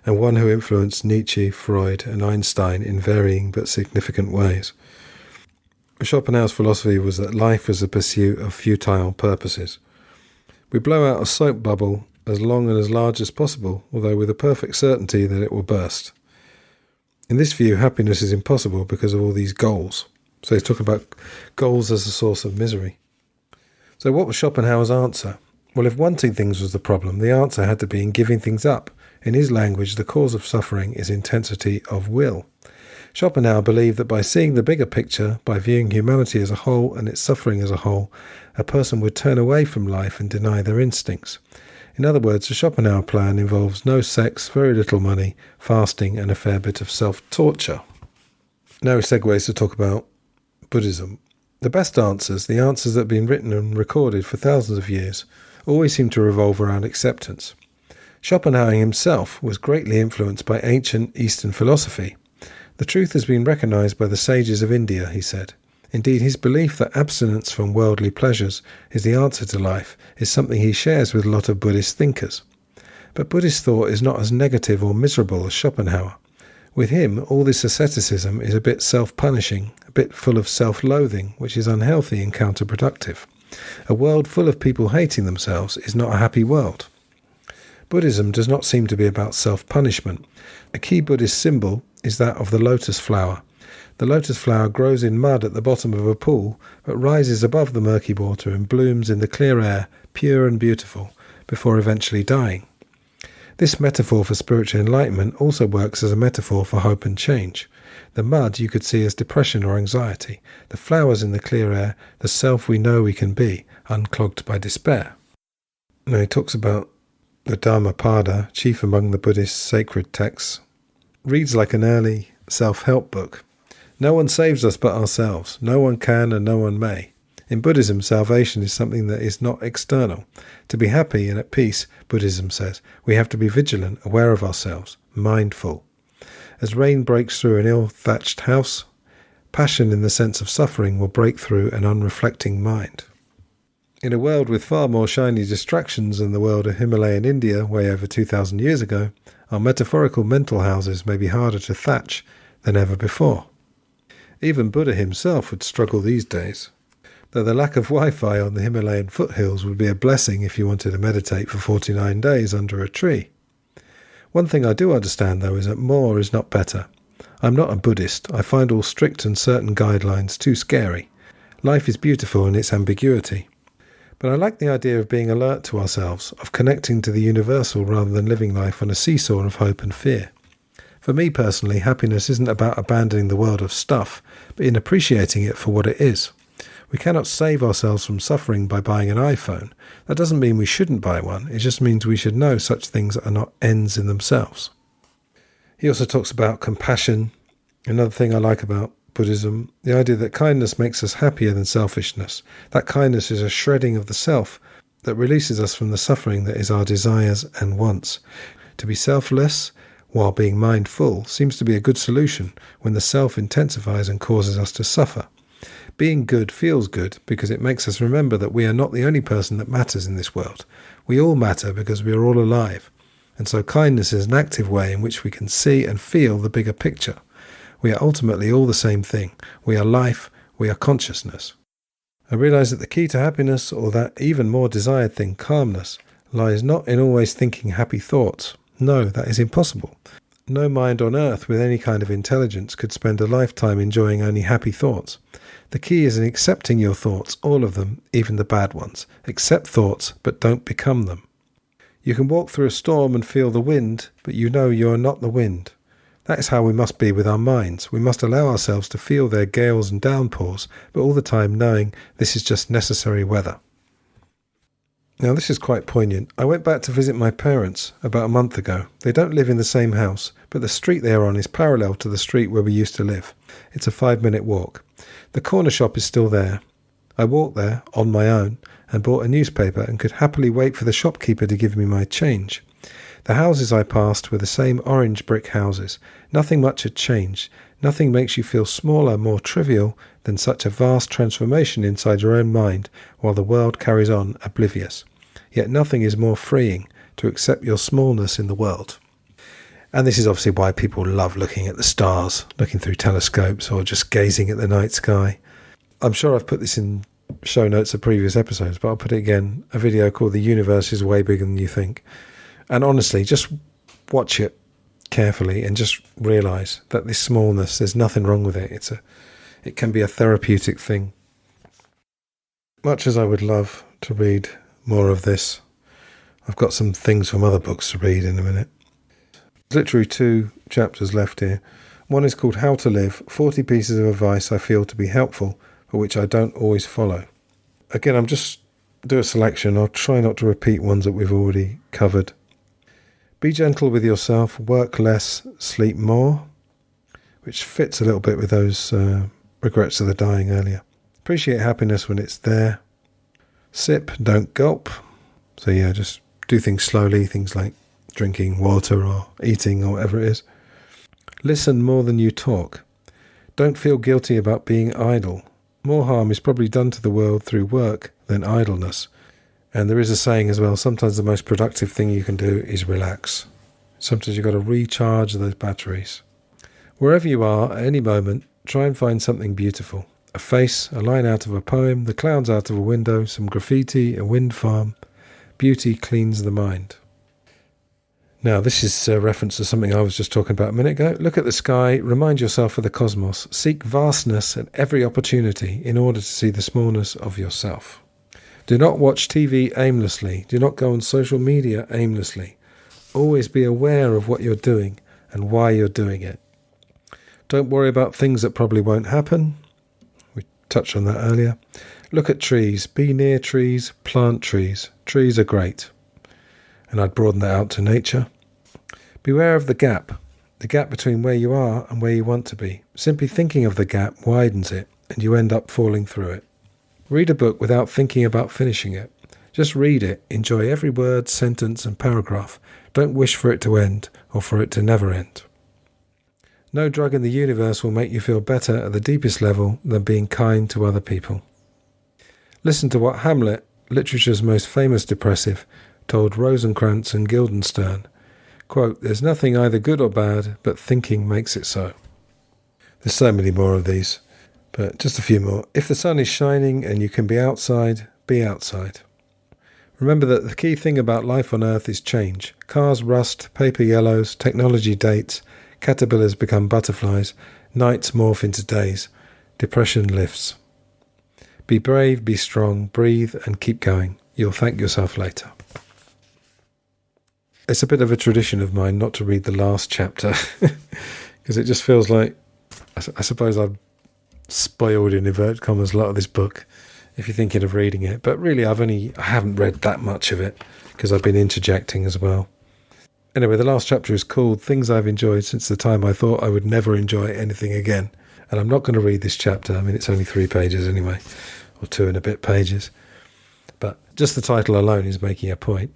and one who influenced Nietzsche, Freud and Einstein in varying but significant ways. Schopenhauer's philosophy was that life was a pursuit of futile purposes. We blow out a soap bubble as long and as large as possible, although with a perfect certainty that it will burst. In this view, happiness is impossible because of all these goals. So he's talking about goals as a source of misery. So what was Schopenhauer's answer? Well, if wanting things was the problem, the answer had to be in giving things up. In his language, the cause of suffering is intensity of will. Schopenhauer believed that by seeing the bigger picture, by viewing humanity as a whole and its suffering as a whole, a person would turn away from life and deny their instincts. In other words, the Schopenhauer plan involves no sex, very little money, fasting and a fair bit of self-torture. Now he segues to talk about Buddhism. The best answers, the answers that have been written and recorded for thousands of years, always seem to revolve around acceptance. Schopenhauer himself was greatly influenced by ancient Eastern philosophy. The truth has been recognized by the sages of India, he said. Indeed, his belief that abstinence from worldly pleasures is the answer to life is something he shares with a lot of Buddhist thinkers. But Buddhist thought is not as negative or miserable as Schopenhauer. With him, all this asceticism is a bit self-punishing, a bit full of self-loathing, which is unhealthy and counterproductive. A world full of people hating themselves is not a happy world. Buddhism does not seem to be about self-punishment. A key Buddhist symbol is that of the lotus flower. The lotus flower grows in mud at the bottom of a pool, but rises above the murky water and blooms in the clear air, pure and beautiful, before eventually dying. This metaphor for spiritual enlightenment also works as a metaphor for hope and change. The mud you could see as depression or anxiety, the flowers in the clear air, the self we know we can be, unclogged by despair. Now he talks about the Dhammapada, chief among the Buddhist sacred texts. Reads like an early self-help book. No one saves us but ourselves. No one can and no one may. In Buddhism, salvation is something that is not external. To be happy and at peace, Buddhism says, we have to be vigilant, aware of ourselves, mindful. As rain breaks through an ill-thatched house, passion in the sense of suffering will break through an unreflecting mind. In a world with far more shiny distractions than the world of Himalayan India way over 2,000 years ago, our metaphorical mental houses may be harder to thatch than ever before. Even Buddha himself would struggle these days, though the lack of Wi-Fi on the Himalayan foothills would be a blessing if you wanted to meditate for 49 days under a tree. One thing I do understand, though, is that more is not better. I'm not a Buddhist. I find all strict and certain guidelines too scary. Life is beautiful in its ambiguity. But I like the idea of being alert to ourselves, of connecting to the universal rather than living life on a seesaw of hope and fear. For me personally, happiness isn't about abandoning the world of stuff, but in appreciating it for what it is. We cannot save ourselves from suffering by buying an iPhone. That doesn't mean we shouldn't buy one. It just means we should know such things are not ends in themselves. He also talks about compassion. Another thing I like about Buddhism, the idea that kindness makes us happier than selfishness. That kindness is a shredding of the self that releases us from the suffering that is our desires and wants. To be selfless while being mindful seems to be a good solution when the self intensifies and causes us to suffer. Being good feels good because it makes us remember that we are not the only person that matters in this world. We all matter because we are all alive. And so kindness is an active way in which we can see and feel the bigger picture. We are ultimately all the same thing. We are life, we are consciousness. I realise that the key to happiness, or that even more desired thing, calmness, lies not in always thinking happy thoughts. No, that is impossible. No mind on earth with any kind of intelligence could spend a lifetime enjoying only happy thoughts. The key is in accepting your thoughts, all of them, even the bad ones. Accept thoughts, but don't become them. You can walk through a storm and feel the wind, but you know you are not the wind. That is how we must be with our minds. We must allow ourselves to feel their gales and downpours, but all the time knowing this is just necessary weather. Now this is quite poignant. I went back to visit my parents about a month ago. They don't live in the same house, but the street they are on is parallel to the street where we used to live. It's a 5-minute walk. The corner shop is still there. I walked there on my own and bought a newspaper and could happily wait for the shopkeeper to give me my change. The houses I passed were the same orange brick houses. Nothing much had changed. Nothing makes you feel smaller, more trivial than such a vast transformation inside your own mind while the world carries on oblivious. Yet nothing is more freeing to accept your smallness in the world. And this is obviously why people love looking at the stars, looking through telescopes, or just gazing at the night sky. I'm sure I've put this in show notes of previous episodes, but I'll put it again. A video called The Universe is Way Bigger Than You Think. And honestly, just watch it carefully and just realise that this smallness, there's nothing wrong with it. It can be a therapeutic thing. Much as I would love to read more of this, I've got some things from other books to read in a minute. There's literally 2 chapters left here. One is called How to Live, 40 Pieces of Advice I Feel to be Helpful, but which I don't always follow. Again, I'm just do a selection. I'll try not to repeat ones that we've already covered. Be gentle with yourself, work less, sleep more, which fits a little bit with those regrets of the dying earlier. Appreciate happiness when it's there. Sip, don't gulp. So yeah, just do things slowly, things like drinking water or eating or whatever it is. Listen more than you talk. Don't feel guilty about being idle. More harm is probably done to the world through work than idleness. And there is a saying as well, sometimes the most productive thing you can do is relax. Sometimes you've got to recharge those batteries. Wherever you are, at any moment, try and find something beautiful. A face, a line out of a poem, the clouds out of a window, some graffiti, a wind farm. Beauty cleans the mind. Now, this is a reference to something I was just talking about a minute ago. Look at the sky, remind yourself of the cosmos. Seek vastness at every opportunity in order to see the smallness of yourself. Do not watch TV aimlessly. Do not go on social media aimlessly. Always be aware of what you're doing and why you're doing it. Don't worry about things that probably won't happen. We touched on that earlier. Look at trees. Be near trees. Plant trees. Trees are great. And I'd broaden that out to nature. Beware of the gap between where you are and where you want to be. Simply thinking of the gap widens it, and you end up falling through it. Read a book without thinking about finishing it. Just read it, enjoy every word, sentence and paragraph. Don't wish for it to end or for it to never end. No drug in the universe will make you feel better at the deepest level than being kind to other people. Listen to what Hamlet, literature's most famous depressive, told Rosencrantz and Guildenstern. Quote, "There's nothing either good or bad, but thinking makes it so." There's so many more of these, but just a few more. If the sun is shining and you can be outside, be outside. Remember that the key thing about life on Earth is change. Cars rust, paper yellows, technology dates, caterpillars become butterflies, nights morph into days, depression lifts. Be brave, be strong, breathe and keep going. You'll thank yourself later. It's a bit of a tradition of mine not to read the last chapter because it just feels like, I suppose I've spoiled in inverted commas a lot of this book if you're thinking of reading it. But really, I haven't read that much of it because I've been interjecting as well. Anyway, the last chapter is called Things I've Enjoyed Since the Time I Thought I Would Never Enjoy Anything Again. And I'm not going to read this chapter. I mean, it's only 3 pages anyway, or 2 and a bit pages. But just the title alone is making a point.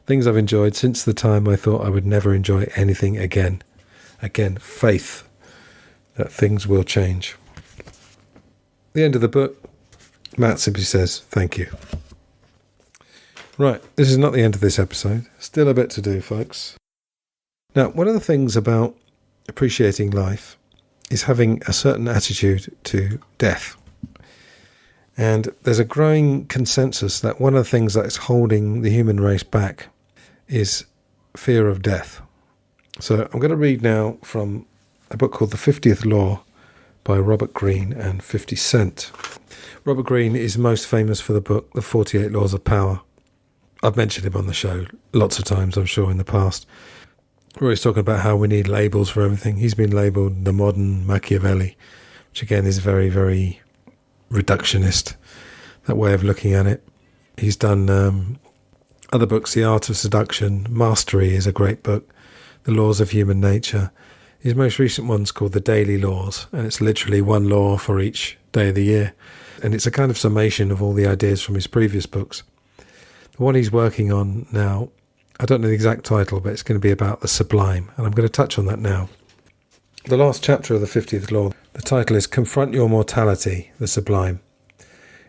Things I've enjoyed since the time I thought I would never enjoy anything again. Again, faith that things will change. The end of the book, Matt simply says, thank you. Right, this is not the end of this episode. Still a bit to do, folks. Now, one of the things about appreciating life is having a certain attitude to death. And there's a growing consensus that one of the things that is holding the human race back is fear of death. So I'm going to read now from a book called The 50th Law by Robert Greene and 50 Cent. Robert Greene is most famous for the book The 48 Laws of Power. I've mentioned him on the show lots of times, I'm sure, in the past. We're always talking about how we need labels for everything. He's been labelled the modern Machiavelli, which again is very, very reductionist, that way of looking at it. He's done other books. The Art of Seduction, Mastery is a great book. The Laws of Human Nature. His most recent one's called The Daily Laws, and it's literally one law for each day of the year. And it's a kind of summation of all the ideas from his previous books. The one he's working on now, I don't know the exact title, but it's going to be about the Sublime, and I'm going to touch on that now. The last chapter of the 50th Law, the title is Confront Your Mortality, the Sublime.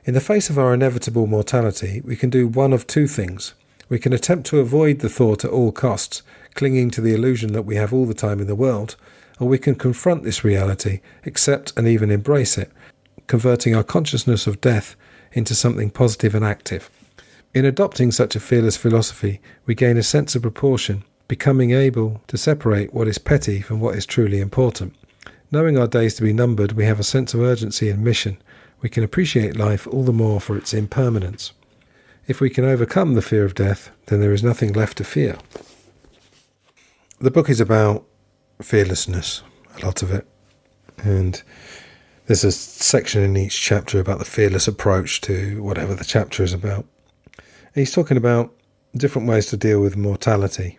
In the face of our inevitable mortality, we can do one of two things. We can attempt to avoid the thought at all costs, clinging to the illusion that we have all the time in the world, or we can confront this reality, accept and even embrace it, converting our consciousness of death into something positive and active. In adopting such a fearless philosophy, we gain a sense of proportion, becoming able to separate what is petty from what is truly important. Knowing our days to be numbered, we have a sense of urgency and mission. We can appreciate life all the more for its impermanence. If we can overcome the fear of death, then there is nothing left to fear. The book is about fearlessness, a lot of it. And there's a section in each chapter about the fearless approach to whatever the chapter is about. And he's talking about different ways to deal with mortality.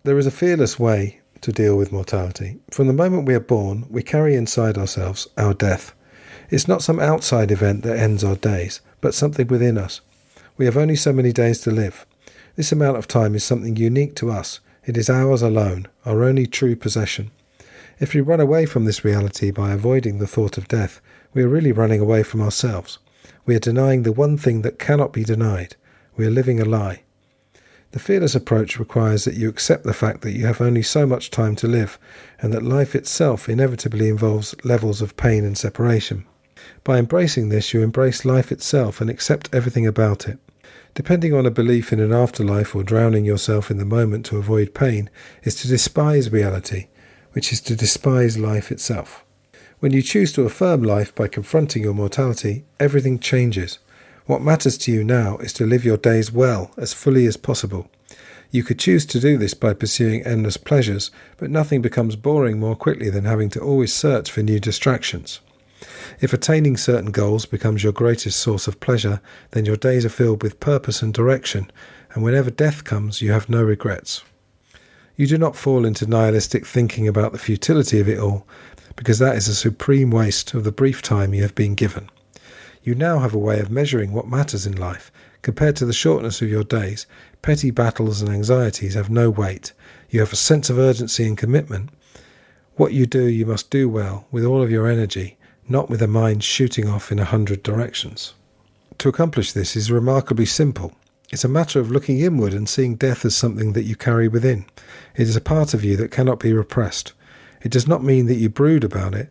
There is a fearless way to deal with mortality. From the moment we are born, we carry inside ourselves our death. It's not some outside event that ends our days, but something within us. We have only so many days to live. This amount of time is something unique to us. It is ours alone, our only true possession. If we run away from this reality by avoiding the thought of death, we are really running away from ourselves. We are denying the one thing that cannot be denied. We are living a lie. The fearless approach requires that you accept the fact that you have only so much time to live, and that life itself inevitably involves levels of pain and separation. By embracing this, you embrace life itself and accept everything about it. Depending on a belief in an afterlife or drowning yourself in the moment to avoid pain is to despise reality, which is to despise life itself. When you choose to affirm life by confronting your mortality, everything changes. What matters to you now is to live your days well, as fully as possible. You could choose to do this by pursuing endless pleasures, but nothing becomes boring more quickly than having to always search for new distractions. If attaining certain goals becomes your greatest source of pleasure, then your days are filled with purpose and direction, and whenever death comes, you have no regrets. You do not fall into nihilistic thinking about the futility of it all, because that is a supreme waste of the brief time you have been given. You now have a way of measuring what matters in life. Compared to the shortness of your days, petty battles and anxieties have no weight. You have a sense of urgency and commitment. What you do, you must do well, with all of your energy, not with a mind shooting off in 100 directions. To accomplish this is remarkably simple. It's a matter of looking inward and seeing death as something that you carry within. It is a part of you that cannot be repressed. It does not mean that you brood about it,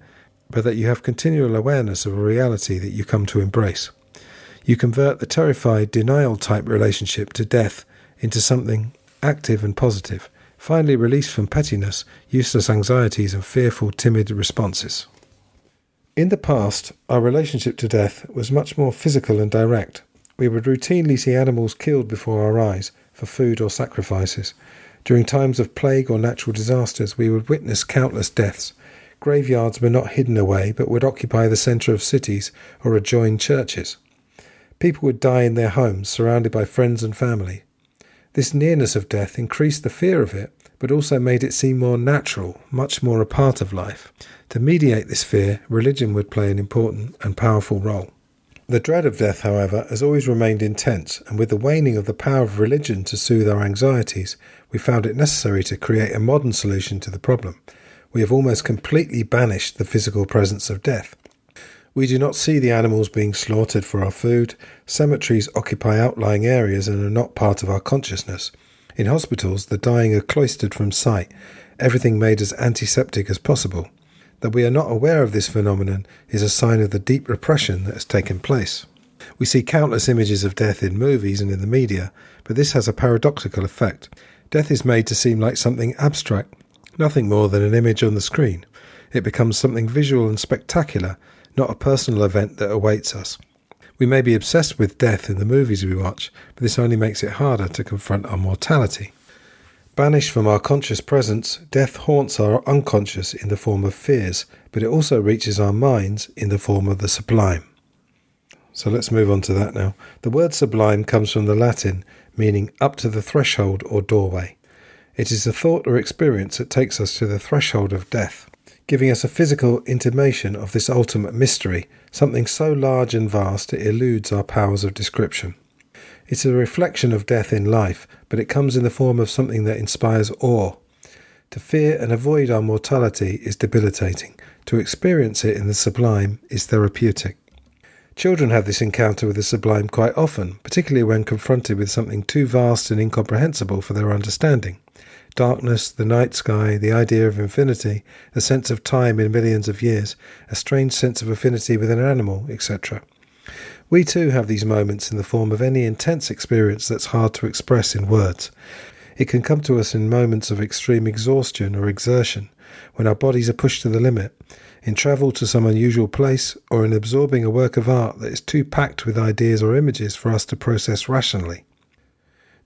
but that you have continual awareness of a reality that you come to embrace. You convert the terrified, denial-type relationship to death into something active and positive, finally released from pettiness, useless anxieties and fearful, timid responses. In the past, our relationship to death was much more physical and direct. We would routinely see animals killed before our eyes for food or sacrifices. During times of plague or natural disasters, we would witness countless deaths. Graveyards were not hidden away, but would occupy the centre of cities or adjoin churches. People would die in their homes, surrounded by friends and family. This nearness of death increased the fear of it, but also made it seem more natural, much more a part of life. To mediate this fear, religion would play an important and powerful role. The dread of death, however, has always remained intense, and with the waning of the power of religion to soothe our anxieties, we found it necessary to create a modern solution to the problem. We have almost completely banished the physical presence of death. We do not see the animals being slaughtered for our food. Cemeteries occupy outlying areas and are not part of our consciousness. In hospitals, the dying are cloistered from sight, everything made as antiseptic as possible. That we are not aware of this phenomenon is a sign of the deep repression that has taken place. We see countless images of death in movies and in the media, but this has a paradoxical effect. Death is made to seem like something abstract, nothing more than an image on the screen. It becomes something visual and spectacular, not a personal event that awaits us. We may be obsessed with death in the movies we watch, but this only makes it harder to confront our mortality. Banished from our conscious presence, death haunts our unconscious in the form of fears, but it also reaches our minds in the form of the sublime. So let's move on to that now. The word sublime comes from the Latin, meaning up to the threshold or doorway. It is a thought or experience that takes us to the threshold of death, giving us a physical intimation of this ultimate mystery, something so large and vast it eludes our powers of description. It's a reflection of death in life, but it comes in the form of something that inspires awe. To fear and avoid our mortality is debilitating. To experience it in the sublime is therapeutic. Children have this encounter with the sublime quite often, particularly when confronted with something too vast and incomprehensible for their understanding. Darkness, the night sky, the idea of infinity, the sense of time in millions of years, a strange sense of affinity with an animal, etc. We too have these moments in the form of any intense experience that's hard to express in words. It can come to us in moments of extreme exhaustion or exertion, when our bodies are pushed to the limit, in travel to some unusual place, or in absorbing a work of art that is too packed with ideas or images for us to process rationally.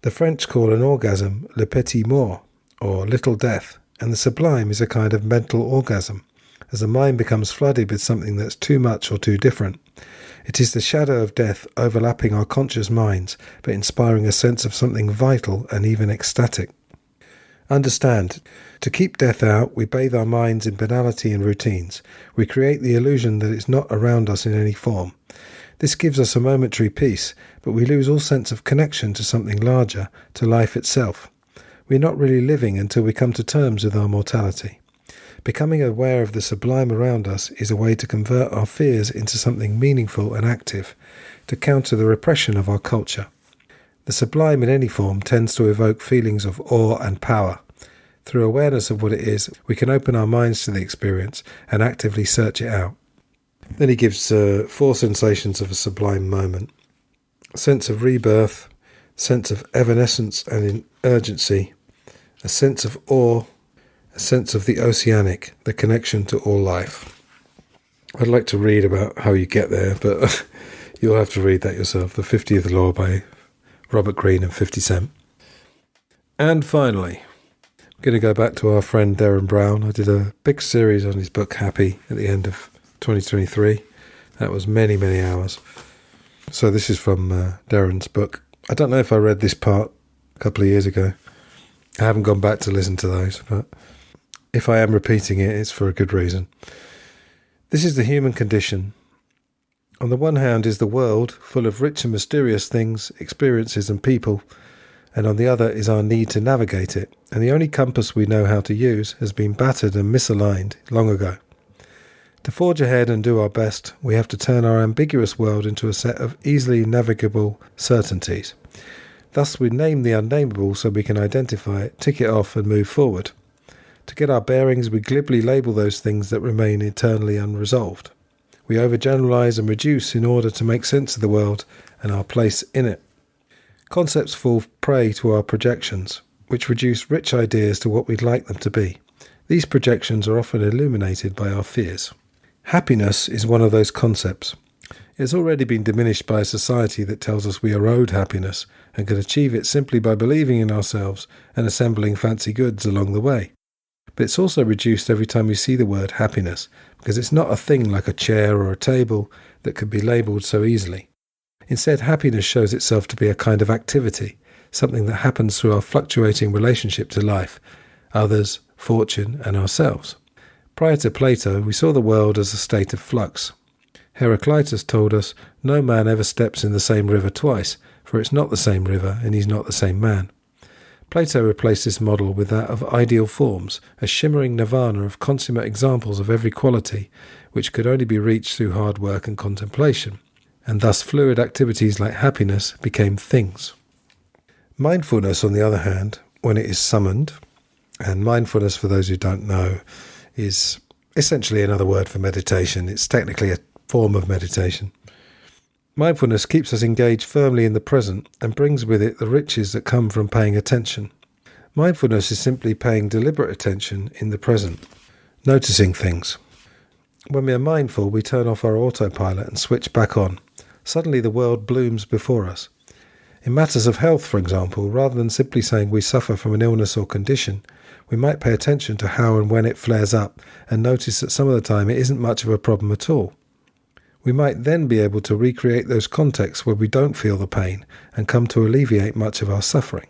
The French call an orgasm le petit mort, or little death, and the sublime is a kind of mental orgasm, as the mind becomes flooded with something that's too much or too different. It is the shadow of death overlapping our conscious minds, but inspiring a sense of something vital and even ecstatic. Understand, to keep death out, we bathe our minds in banality and routines. We create the illusion that it's not around us in any form. This gives us a momentary peace, but we lose all sense of connection to something larger, to life itself. We're not really living until we come to terms with our mortality. Becoming aware of the sublime around us is a way to convert our fears into something meaningful and active, to counter the repression of our culture. The sublime in any form tends to evoke feelings of awe and power. Through awareness of what it is, we can open our minds to the experience and actively search it out. Then he gives 4 sensations of a sublime moment. A sense of rebirth, sense of evanescence and urgency, a sense of awe, a sense of the oceanic, the connection to all life. I'd like to read about how you get there, but you'll have to read that yourself. The 50th Law by Robert Greene and 50 Cent. And finally, I'm going to go back to our friend Darren Brown. I did a big series on his book Happy at the end of 2023. That was many, many hours. So this is from Darren's book. I don't know if I read this part a couple of years ago. I haven't gone back to listen to those, but if I am repeating it, it's for a good reason. This is the human condition. On the one hand is the world, full of rich and mysterious things, experiences and people, and on the other is our need to navigate it, and the only compass we know how to use has been battered and misaligned long ago. To forge ahead and do our best, we have to turn our ambiguous world into a set of easily navigable certainties. Thus we name the unnameable so we can identify it, tick it off and move forward. To get our bearings, we glibly label those things that remain eternally unresolved. We overgeneralize and reduce in order to make sense of the world and our place in it. Concepts fall prey to our projections, which reduce rich ideas to what we'd like them to be. These projections are often illuminated by our fears. Happiness is one of those concepts. It has already been diminished by a society that tells us we are owed happiness and can achieve it simply by believing in ourselves and assembling fancy goods along the way. But it's also reduced every time we see the word happiness, because it's not a thing like a chair or a table that can be labelled so easily. Instead, happiness shows itself to be a kind of activity, something that happens through our fluctuating relationship to life, others, fortune, and ourselves. Prior to Plato, we saw the world as a state of flux. Heraclitus told us, no man ever steps in the same river twice, for it's not the same river and he's not the same man. Plato replaced this model with that of ideal forms, a shimmering nirvana of consummate examples of every quality, which could only be reached through hard work and contemplation, and thus fluid activities like happiness became things. Mindfulness, on the other hand, when it is summoned, and mindfulness, for those who don't know, is essentially another word for meditation. It's technically a form of meditation. Mindfulness keeps us engaged firmly in the present and brings with it the riches that come from paying attention. Mindfulness is simply paying deliberate attention in the present, noticing things. When we are mindful, we turn off our autopilot and switch back on. Suddenly the world blooms before us. In matters of health, for example, rather than simply saying we suffer from an illness or condition, we might pay attention to how and when it flares up and notice that some of the time it isn't much of a problem at all. We might then be able to recreate those contexts where we don't feel the pain and come to alleviate much of our suffering.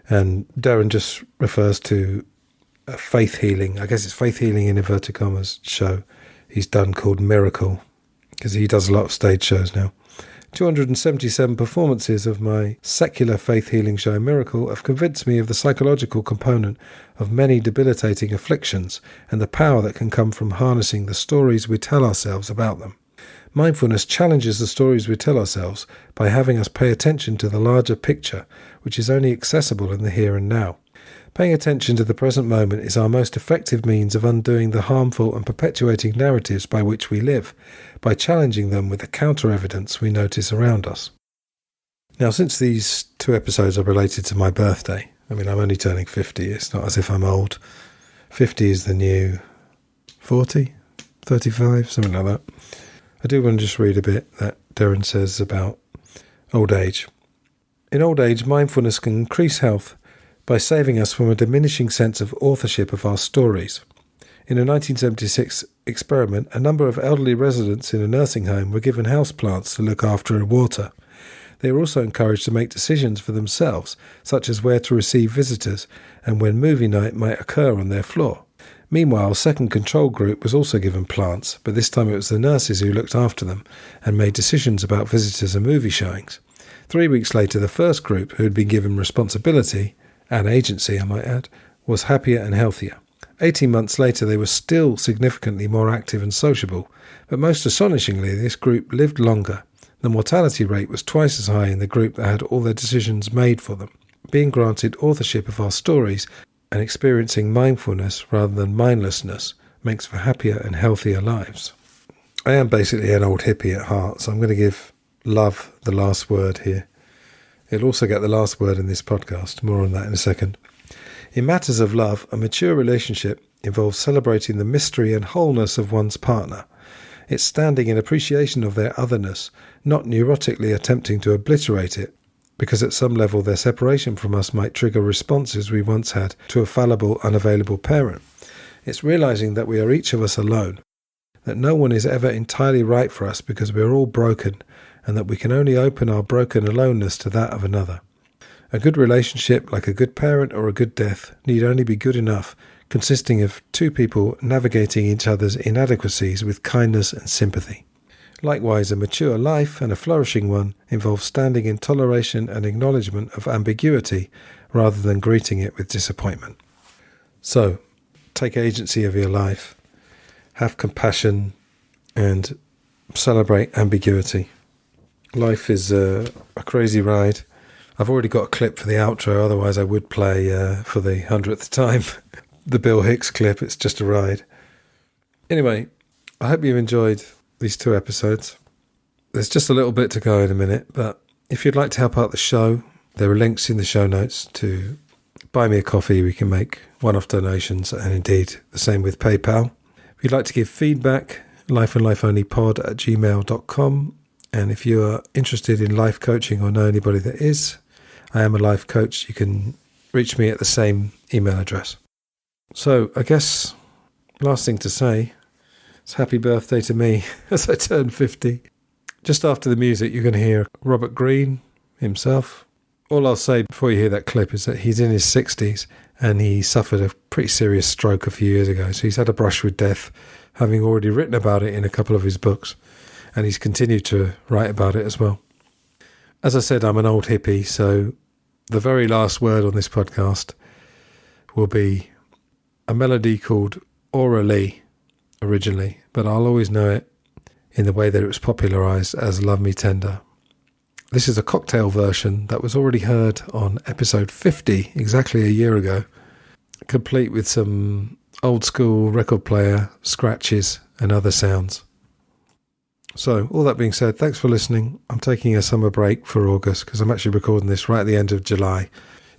And Darren just refers to a faith healing, I guess it's faith healing in inverted commas, show he's done called Miracle, because he does a lot of stage shows now. 277 performances of my secular faith healing show Miracle have convinced me of the psychological component of many debilitating afflictions and the power that can come from harnessing the stories we tell ourselves about them. Mindfulness challenges the stories we tell ourselves by having us pay attention to the larger picture, which is only accessible in the here and now. Paying attention to the present moment is our most effective means of undoing the harmful and perpetuating narratives by which we live, by challenging them with the counter-evidence we notice around us. Now, since these 2 episodes are related to my birthday, I'm only turning 50, it's not as if I'm old. 50 is the new 40, 35, something like that. I do want to just read a bit that Darren says about old age. In old age, mindfulness can increase health by saving us from a diminishing sense of authorship of our stories. In a 1976 experiment, a number of elderly residents in a nursing home were given houseplants to look after and water. They were also encouraged to make decisions for themselves, such as where to receive visitors and when movie night might occur on their floor. Meanwhile, a second control group was also given plants, but this time it was the nurses who looked after them and made decisions about visitors and movie showings. 3 weeks later, the first group, who had been given responsibility, and agency I might add, was happier and healthier. 18 months later, they were still significantly more active and sociable, but most astonishingly, this group lived longer. The mortality rate was twice as high in the group that had all their decisions made for them. Being granted authorship of our stories and experiencing mindfulness rather than mindlessness makes for happier and healthier lives. I am basically an old hippie at heart, so I'm going to give love the last word here. It'll also get the last word in this podcast, more on that in a second. In matters of love, a mature relationship involves celebrating the mystery and wholeness of one's partner. It's standing in appreciation of their otherness, not neurotically attempting to obliterate it, because at some level their separation from us might trigger responses we once had to a fallible, unavailable parent. It's realizing that we are each of us alone, that no one is ever entirely right for us because we are all broken, and that we can only open our broken aloneness to that of another. A good relationship, like a good parent or a good death, need only be good enough, consisting of 2 people navigating each other's inadequacies with kindness and sympathy. Likewise, a mature life and a flourishing one involve standing in toleration and acknowledgement of ambiguity rather than greeting it with disappointment. So, take agency of your life, have compassion, and celebrate ambiguity. Life is a crazy ride. I've already got a clip for the outro, otherwise I would play for the 100th time the Bill Hicks clip. It's just a ride. Anyway, I hope you've enjoyed these 2 episodes. There's just a little bit to go in a minute, but if you'd like to help out the show, there are links in the show notes to buy me a coffee. We can make one-off donations, and indeed the same with PayPal. If you'd like to give feedback, lifeandlifeonlypod@gmail.com. And if you are interested in life coaching or know anybody that is, I am a life coach. You can reach me at the same email address. So I guess last thing to say, it's happy birthday to me as I turn 50. Just after the music, you're going to hear Robert Greene himself. All I'll say before you hear that clip is that he's in his 60s and he suffered a pretty serious stroke a few years ago. So he's had a brush with death, having already written about it in a couple of his books. And he's continued to write about it as well. As I said, I'm an old hippie, so the very last word on this podcast will be a melody called Aura Lee originally, but I'll always know it in the way that it was popularised as Love Me Tender. This is a cocktail version that was already heard on episode 50, exactly a year ago, complete with some old school record player scratches and other sounds. So, all that being said, thanks for listening. I'm taking a summer break for August because I'm actually recording this right at the end of July,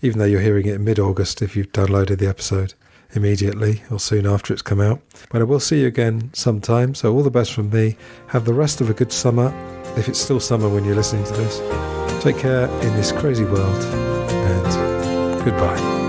even though you're hearing it in mid-August if you've downloaded the episode immediately or soon after it's come out. But I will see you again sometime, so all the best from me. Have the rest of a good summer, if it's still summer when you're listening to this. Take care in this crazy world, and goodbye.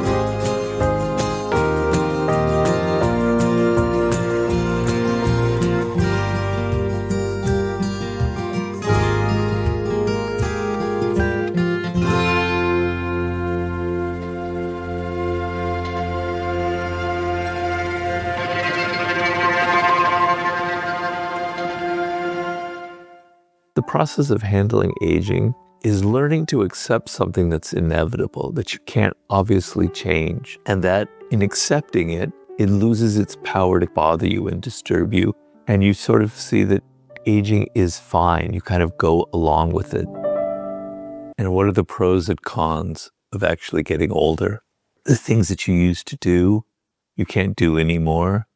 The process of handling aging is learning to accept something that's inevitable, that you can't obviously change, and that in accepting it, it loses its power to bother you and disturb you, and you sort of see that aging is fine. You kind of go along with it. And what are the pros and cons of actually getting older? The things that you used to do, you can't do anymore.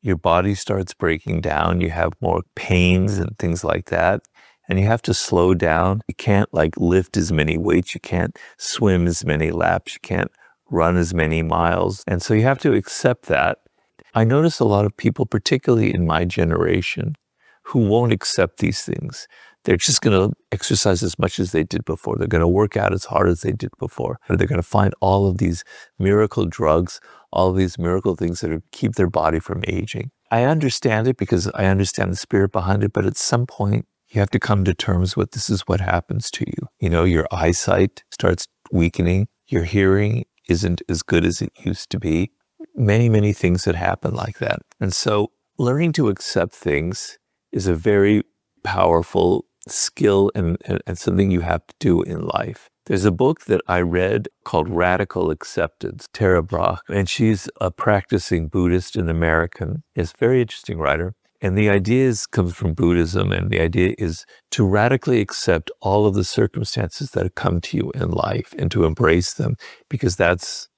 Your body starts breaking down. You have more pains and things like that. And you have to slow down. You can't lift as many weights. You can't swim as many laps. You can't run as many miles. And so you have to accept that. I notice a lot of people, particularly in my generation, who won't accept these things. They're just going to exercise as much as they did before. They're going to work out as hard as they did before. They're going to find all of these miracle drugs, all of these miracle things that keep their body from aging. I understand it because I understand the spirit behind it, but at some point, you have to come to terms with this is what happens to you. You know, your eyesight starts weakening. Your hearing isn't as good as it used to be. Many, many things that happen like that. And so learning to accept things is a very powerful skill and something you have to do in life. There's a book that I read called Radical Acceptance, Tara Brach, and she's a practicing Buddhist and American. It's a very interesting writer. And the idea comes from Buddhism, and the idea is to radically accept all of the circumstances that come to you in life and to embrace them, because that's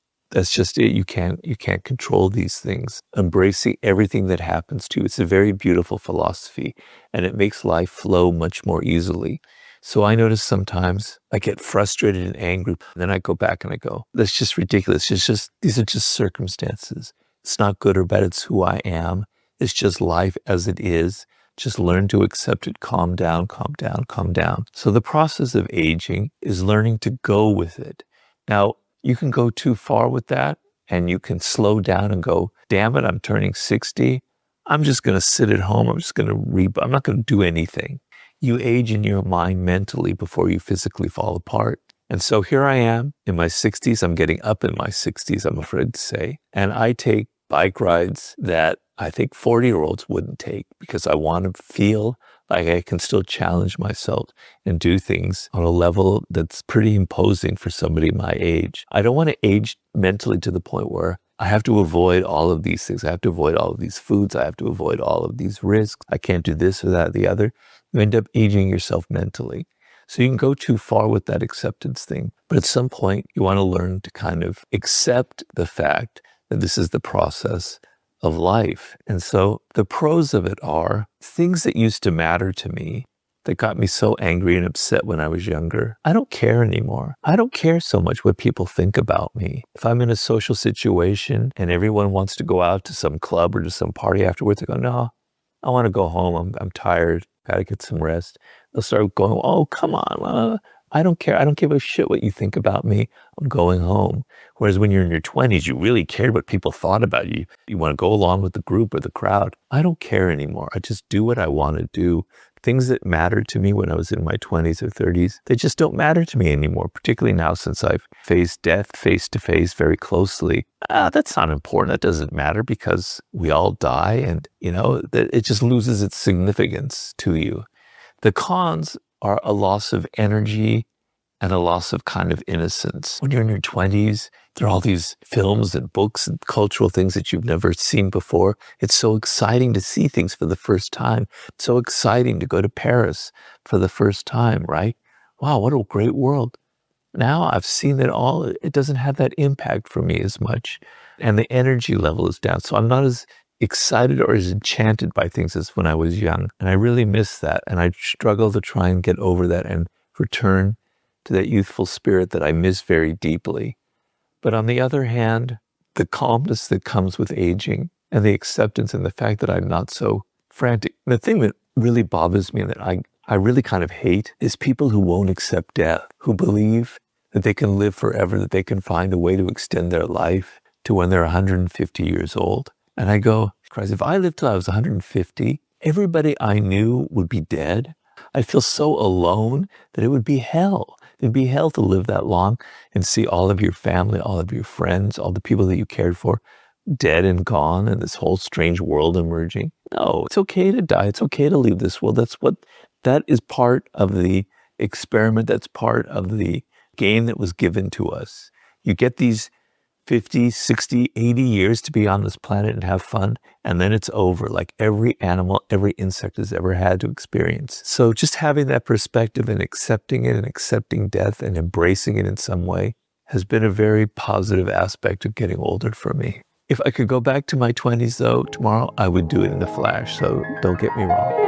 just it. You can't control these things. Embracing everything that happens to you. It's a very beautiful philosophy, and it makes life flow much more easily. So I notice sometimes I get frustrated and angry, and then I go back and I go, that's just ridiculous. These are just circumstances. It's not good or bad. It's who I am. It's just life as it is. Just learn to accept it. Calm down, calm down, calm down. So the process of aging is learning to go with it. Now, you can go too far with that, and you can slow down and go, damn it, I'm turning 60. I'm just going to sit at home. I'm just going to I'm not going to do anything. You age in your mind mentally before you physically fall apart. And so here I am in my 60s. I'm getting up in my 60s, I'm afraid to say. And I take bike rides that I think 40-year-olds wouldn't take, because I want to feel like I can still challenge myself and do things on a level that's pretty imposing for somebody my age. I don't want to age mentally to the point where I have to avoid all of these things. I have to avoid all of these foods. I have to avoid all of these risks. I can't do this or that or the other. You end up aging yourself mentally. So you can go too far with that acceptance thing. But at some point, you want to learn to kind of accept the fact that this is the process of life. And so the pros of it are things that used to matter to me that got me so angry and upset when I was younger. I don't care anymore. I don't care so much what people think about me. If I'm in a social situation and everyone wants to go out to some club or to some party afterwards, I go, no, I want to go home. I'm tired. Got to get some rest. They'll start going, oh, come on. I don't care. I don't give a shit what you think about me. I'm going home. Whereas when you're in your 20s, you really cared what people thought about you. You want to go along with the group or the crowd. I don't care anymore. I just do what I want to do. Things that mattered to me when I was in my 20s or 30s, they just don't matter to me anymore, particularly now since I've faced death face to face very closely. That's not important. That doesn't matter because we all die, and, it just loses its significance to you. The cons are a loss of energy and a loss of kind of innocence. When you're in your 20s, there are all these films and books and cultural things that you've never seen before. It's so exciting to see things for the first time. It's so exciting to go to Paris for the first time, right? Wow, what a great world. Now I've seen it all. It doesn't have that impact for me as much. And the energy level is down. So I'm not as excited or as enchanted by things as when I was young. And I really miss that. And I struggle to try and get over that and return to that youthful spirit that I miss very deeply. But on the other hand, the calmness that comes with aging and the acceptance and the fact that I'm not so frantic. The thing that really bothers me and that I really kind of hate is people who won't accept death, who believe that they can live forever, that they can find a way to extend their life to when they're 150 years old. And I go, Christ, if I lived till I was 150, everybody I knew would be dead. I'd feel so alone that it would be hell. It'd be hell to live that long and see all of your family, all of your friends, all the people that you cared for dead and gone and this whole strange world emerging. No, it's okay to die. It's okay to leave this world. That is part of the experiment. That's part of the game that was given to us. You get these 50, 60, 80 years to be on this planet and have fun, and then it's over, like every animal, every insect has ever had to experience. So just having that perspective and accepting it and accepting death and embracing it in some way has been a very positive aspect of getting older for me. If I could go back to my 20s, though, tomorrow, I would do it in a flash, so don't get me wrong.